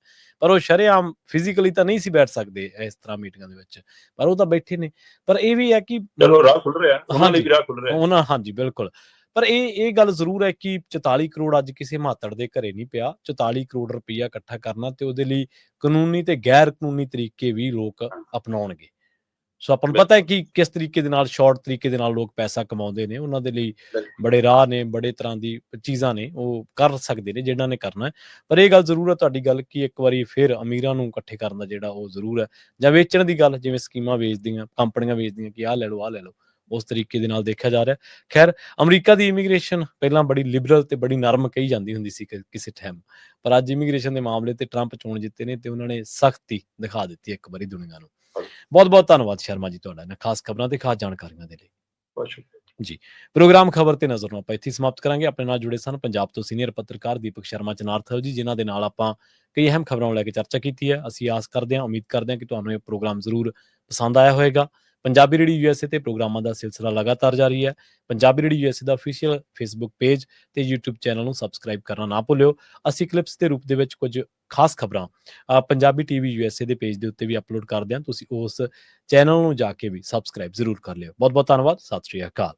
ਪਰ ਉਹ ਸ਼ਰੇਆਮ ਫਿਜ਼ੀਕਲੀ ਤਾਂ ਨਹੀਂ ਸੀ ਬੈਠ ਸਕਦੇ ਇਸ ਤਰ੍ਹਾਂ ਮੀਟਿੰਗਾਂ ਦੇ ਵਿੱਚ, ਪਰ ਉਹ ਤਾਂ ਬੈਠੇ ਨੇ। ਪਰ ਇਹ ਵੀ ਹੈ ਕਿ ਚਲੋ ਰਾਹ ਖੁੱਲ ਰਿਹਾ, ਉਹਨਾਂ ਲਈ ਹਾਂਜੀ, ਵੀ ਰਾਹ ਖੁੱਲ ਰਿਹਾ। ਹਾਂਜੀ ਬਿਲਕੁਲ। ਪਰ ਇਹ ਗੱਲ ਜ਼ਰੂਰ ਹੈ ਕਿ 44 ਕਰੋੜ ਅੱਜ ਕਿਸੇ ਮਾਤੜ ਦੇ ਘਰੇ ਨਹੀਂ ਪਿਆ। 44 ਕਰੋੜ ਰੁਪਈਆ ਇਕੱਠਾ ਕਰਨਾ ਤੇ ਉਹਦੇ ਲਈ ਕਾਨੂੰਨੀ ਤੇ ਗੈਰ ਕਾਨੂੰਨੀ ਤਰੀਕੇ ਵੀ ਲੋਕ ਅਪਣਾਉਣਗੇ। ਸੋ ਆਪਾਂ ਨੂੰ ਪਤਾ ਹੈ ਕਿ ਕਿਸ ਤਰੀਕੇ ਦੇ ਨਾਲ, ਸ਼ਾਰਟ ਤਰੀਕੇ ਦੇ ਨਾਲ ਲੋਕ ਪੈਸਾ ਕਮਾਉਂਦੇ ਨੇ। ਉਹਨਾਂ ਦੇ ਲਈ ਬੜੇ ਰਾਹ ਨੇ, ਬੜੇ ਤਰ੍ਹਾਂ ਦੀ ਚੀਜ਼ਾਂ ਨੇ, ਉਹ ਕਰ ਸਕਦੇ ਨੇ ਜਿਹਨਾਂ ਨੇ ਕਰਨਾ ਹੈ। ਪਰ ਇਹ ਗੱਲ ਜ਼ਰੂਰ ਹੈ ਤੁਹਾਡੀ ਗੱਲ ਕਿ ਇੱਕ ਵਾਰੀ ਫਿਰ ਅਮੀਰਾਂ ਨੂੰ ਇਕੱਠੇ ਕਰਨ ਦਾ ਜਿਹੜਾ ਉਹ ਜ਼ਰੂਰ ਹੈ, ਜਾਂ ਵੇਚਣ ਦੀ ਗੱਲ, ਜਿਵੇਂ ਸਕੀਮਾਂ ਵੇਚਦੀਆਂ, ਕੰਪਨੀਆਂ ਵੇਚਦੀਆਂ ਕਿ ਆਹ ਲੈ ਲਓ, ਆਹ ਲੈ ਲਓ, ਉਸ ਤਰੀਕੇ ਦੇ ਨਾਲ ਦੇਖਿਆ ਜਾ ਰਿਹਾ। ਖੈਰ, ਅਮਰੀਕਾ ਦੀ ਇਮੀਗ੍ਰੇਸ਼ਨ ਪਹਿਲਾਂ ਬੜੀ ਲਿਬਰਲ ਤੇ ਬੜੀ ਨਰਮ ਕਹੀ ਜਾਂਦੀ ਹੁੰਦੀ ਸੀ ਕਿਸੇ ਟਾਈਮ, ਪਰ ਅੱਜ ਇਮੀਗ੍ਰੇਸ਼ਨ ਦੇ ਮਾਮਲੇ ਤੇ ਟਰੰਪ ਚੋਣ ਜਿੱਤੇ ਨੇ ਤੇ ਉਹਨਾਂ ਨੇ ਸਖਤੀ ਦਿਖਾ ਦਿੱਤੀ ਇੱਕ ਵਾਰੀ ਦੁਨੀਆ ਨੂੰ। ਬਹੁਤ ਬਹੁਤ ਧੰਨਵਾਦ ਸ਼ਰਮਾ ਜੀ ਤੁਹਾਡਾ ਇਹਨਾਂ ਖਾਸ ਖਬਰਾਂ ਤੇ ਖਾਸ ਜਾਣਕਾਰੀਆਂ ਦੇ ਲਈ। ਬਹੁਤ ਸ਼ੁਕਰੀਆ ਜੀ, ਪ੍ਰੋਗਰਾਮ ਖਬਰ ਤੇ ਨਜ਼ਰ ਨੂੰ ਆਪਾਂ ਇੱਥੇ ਸਮਾਪਤ ਕਰਾਂਗੇ। ਆਪਣੇ ਨਾਲ ਜੁੜੇ ਸਨ ਪੰਜਾਬ ਤੋਂ ਸੀਨੀਅਰ ਪੱਤਰਕਾਰ ਦੀਪਕ ਸ਼ਰਮਾ ਚਨਾਰਥਲ ਜੀ, ਜਿਨ੍ਹਾਂ ਦੇ ਨਾਲ ਆਪਾਂ ਕਈ ਅਹਿਮ ਖਬਰਾਂ ਨੂੰ ਲੈ ਕੇ ਚਰਚਾ ਕੀਤੀ ਹੈ। ਅਸੀਂ ਆਸ ਕਰਦੇ ਹਾਂ, ਉਮੀਦ ਕਰਦੇ ਹਾਂ ਕਿ ਤੁਹਾਨੂੰ ਇਹ ਪ੍ਰੋਗਰਾਮ ਜ਼ਰੂਰ ਪਸੰਦ ਆਇਆ ਹੋਵੇਗਾ। ਪੰਜਾਬੀ ਰੇਡੀਓ ਯੂਐਸਏ ਤੇ ਪ੍ਰੋਗਰਾਮਾਂ ਦਾ ਸਿਲਸਿਲਾ ਲਗਾਤਾਰ ਜਾਰੀ ਹੈ। ਪੰਜਾਬੀ ਰੇਡੀਓ ਯੂਐਸਏ ਦਾ ਅਫੀਸ਼ੀਅਲ ਫੇਸਬੁੱਕ ਪੇਜ ਤੇ YouTube ਚੈਨਲ ਨੂੰ ਸਬਸਕ੍ਰਾਈਬ ਕਰਨਾ ਨਾ ਭੁੱਲਿਓ। ਅਸੀਂ ਕਲਿੱਪਸ ਦੇ ਰੂਪ ਦੇ ਵਿੱਚ ਕੁਝ ਖਾਸ ਖਬਰਾਂ ਪੰਜਾਬੀ ਟੀਵੀ ਯੂਐਸਏ ਦੇ ਪੇਜ ਦੇ ਉੱਤੇ ਵੀ ਅਪਲੋਡ ਕਰਦੇ ਹਾਂ। ਤੁਸੀਂ ਉਸ ਚੈਨਲ ਨੂੰ ਜਾ ਕੇ ਵੀ ਸਬਸਕ੍ਰਾਈਬ ਜ਼ਰੂਰ ਕਰ ਲਿਓ। ਬਹੁਤ ਬਹੁਤ ਧੰਨਵਾਦ। ਸਤਿ ਸ਼੍ਰੀ ਅਕਾਲ।